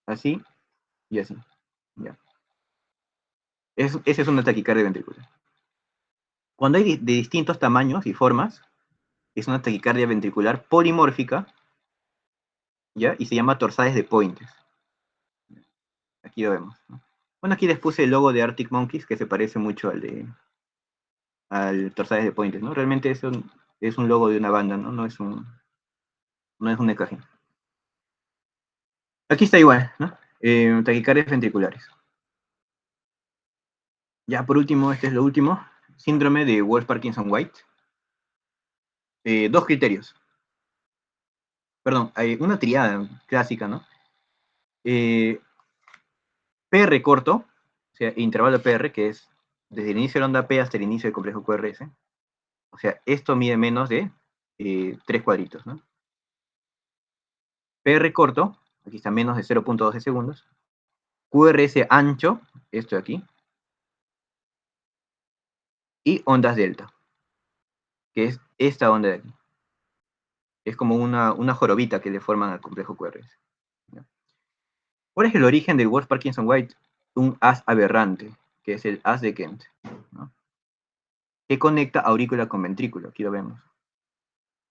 así y así, ya. Esa es una taquicardia ventricular. Cuando hay de distintos tamaños y formas, es una taquicardia ventricular polimórfica, ¿ya? Y se llama torsades de Pointes. Aquí lo vemos, ¿no? Bueno, aquí les puse el logo de Arctic Monkeys, que se parece mucho al torsades de Pointes, ¿no? Realmente es un logo de una banda, ¿no? No es un EKG. Aquí está igual, ¿no? Taquicardias ventriculares. Ya por último, este es lo último, síndrome de Wolff-Parkinson-White. 2 criterios. Perdón, hay una triada clásica, ¿no? PR corto, o sea, intervalo PR, que es desde el inicio de la onda P hasta el inicio del complejo QRS. O sea, esto mide menos de 3 cuadritos, ¿no? PR corto, aquí está menos de 0.12 segundos. QRS ancho, esto de aquí. Y ondas delta, que es esta onda de aquí. Es como una jorobita que le forman al complejo QRS, ¿no? ¿Cuál es el origen del Wolff-Parkinson-White? Un haz aberrante, que es el haz de Kent, ¿no? Que conecta aurícula con ventrículo, aquí lo vemos,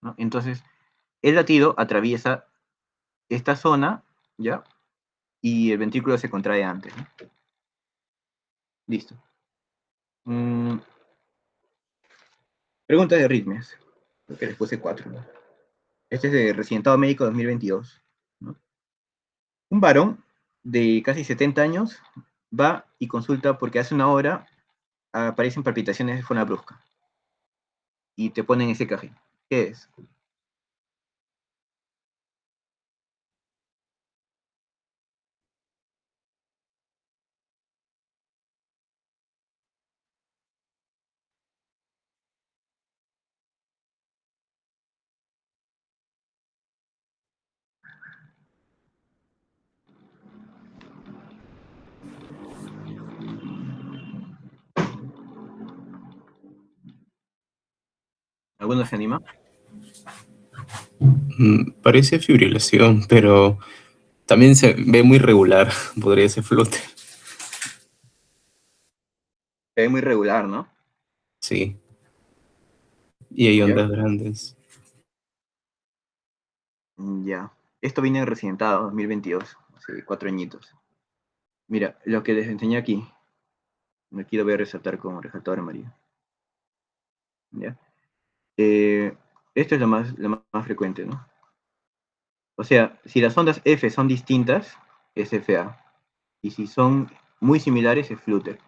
¿no? Entonces, el latido atraviesa esta zona, ¿ya? Y el ventrículo se contrae antes, ¿no? Listo. Preguntas de arritmias. Creo que les puse 4, ¿no? Este es de Residentado Médico 2022, ¿no? Un varón de casi 70 años va y consulta porque hace una hora aparecen palpitaciones de forma brusca y te ponen ese EKG. ¿Qué es? ¿Alguno se anima? Parece fibrilación, pero también se ve muy regular. Podría ser flote. Se ve muy regular, ¿no? Sí. Y hay Ya. ondas grandes. Ya. Esto viene de Residentado 2022, hace 4 añitos. Mira, lo que les enseñé aquí, aquí lo voy a resaltar como resaltador amarillo. ¿Ya? Esto es lo más frecuente, ¿no? O sea, si las ondas F son distintas, es FA. Y si son muy similares, es flutter.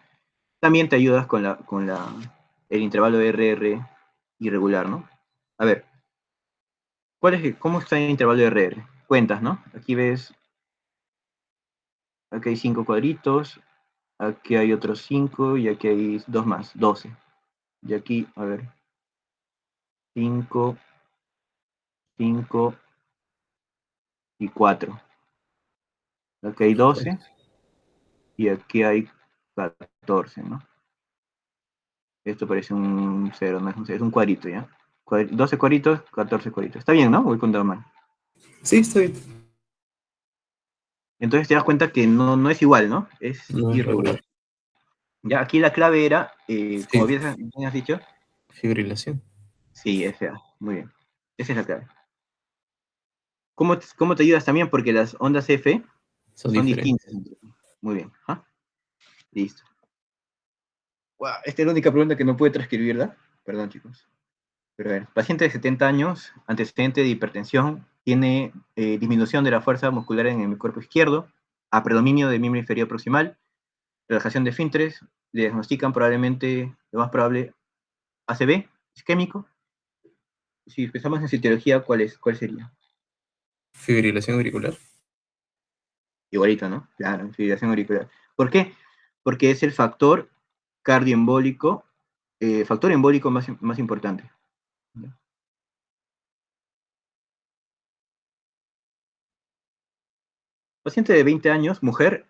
También te ayudas con el intervalo de RR irregular, ¿no? A ver, ¿cómo está el intervalo de RR? Cuentas, ¿no? Aquí ves, aquí hay 5 cuadritos, aquí hay otros 5 y aquí hay 2 más, 12. Y aquí, a ver, 5, 5 y 4. Aquí hay 12 y aquí hay 14, ¿no? Esto parece un 0, no es un 0, es un cuadrito, ¿ya? 12 cuadritos, 14 cuadritos. Está bien, ¿no? Voy contando mal. Sí, está bien. Entonces te das cuenta que no es igual, ¿no? Es No es irregular. regular. Ya, aquí la clave era, Sí, como bien has dicho, fibrilación. sí, FA. Muy bien. Esa es la clave. ¿Cómo te ayudas también? Porque las ondas F Son son diferentes. distintas. Muy bien. ¿Ah? Listo. Wow, esta es la única pregunta que no pude transcribirla. Perdón, chicos. Pero a ver, paciente de 70 años, antecedente de hipertensión, tiene disminución de la fuerza muscular en el cuerpo izquierdo, a predominio del miembro inferior proximal, relajación de esfínteres, le diagnostican probablemente, lo más probable, ACV, isquémico. Si pensamos en citología, ¿cuál sería? Fibrilación auricular. Igualito, ¿no? Claro, fibrilación auricular. ¿Por qué? Porque es el factor cardioembólico, factor embólico más importante. Paciente de 20 años, mujer,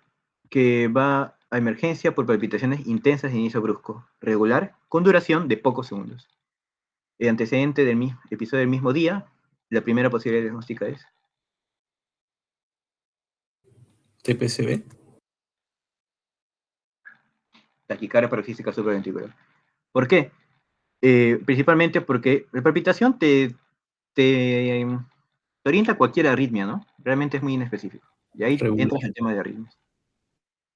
que va a emergencia por palpitaciones intensas de inicio brusco, regular, con duración de pocos segundos. El antecedente del episodio del mismo día, la primera posibilidad diagnóstica es TPCB. taquicardia paroxística supraventricular. ¿Por qué? Principalmente porque la palpitación te orienta a cualquier arritmia, ¿no? Realmente es muy inespecífico. Y ahí entras en Regular. el tema de arritmias.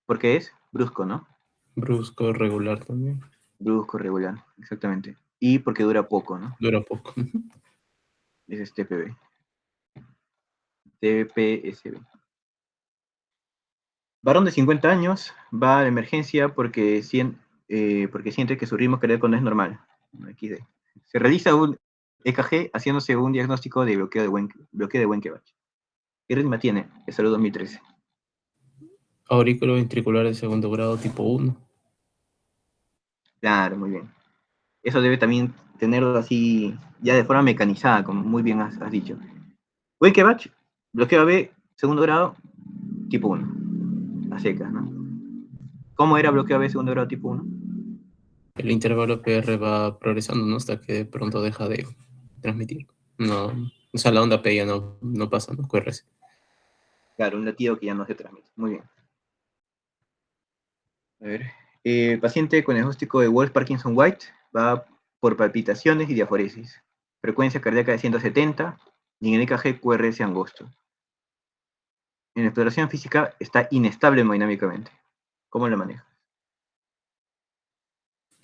Porque es brusco, ¿no? Brusco, regular también. Brusco, regular, exactamente. Y porque dura poco, ¿no? Dura poco. Ese es TPB. TPSB. Varón de 50 años va a la emergencia porque siente que su ritmo cardíaco no es normal. XD. Se realiza un EKG haciéndose un diagnóstico de bloqueo de Wenckebach. ¿Qué ritmo tiene? Es salud 2013. Aurículo ventricular de segundo grado tipo 1. Claro, muy bien. Eso debe también tenerlo así, ya de forma mecanizada, como muy bien has dicho. Wenckebach, bloqueo B, segundo grado, tipo 1. A secas, ¿no? ¿Cómo era bloqueo B, segundo grado, tipo 1? El intervalo PR va progresando, ¿no? Hasta que de pronto deja de transmitir. No, o sea, la onda P ya no pasa, no QRS. Claro, un latido que ya no se transmite. Muy bien. A ver. Paciente con diagnóstico de Wolff-Parkinson-White va por palpitaciones y diaforesis. Frecuencia cardíaca de 170 y en el EKG QRS angosto. En la exploración física está inestable hemodinámicamente. ¿Cómo lo maneja?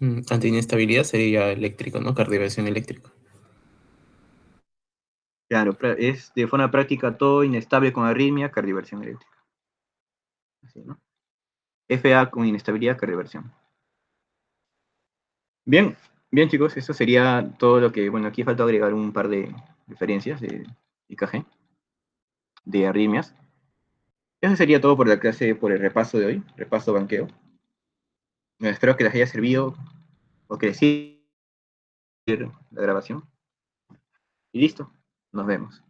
Ante inestabilidad sería eléctrico, ¿no? Cardioversión eléctrica. Claro, es de forma práctica todo inestable con arritmia, cardioversión eléctrica. Así, ¿no? FA con inestabilidad, cardioversión. Bien, bien chicos, eso sería todo lo que, bueno, aquí falta agregar un par de referencias de EKG, de arritmias. Eso sería todo por la clase, por el repaso de hoy, repaso banqueo. Espero que les haya servido o que les sirva la grabación. Y listo, nos vemos.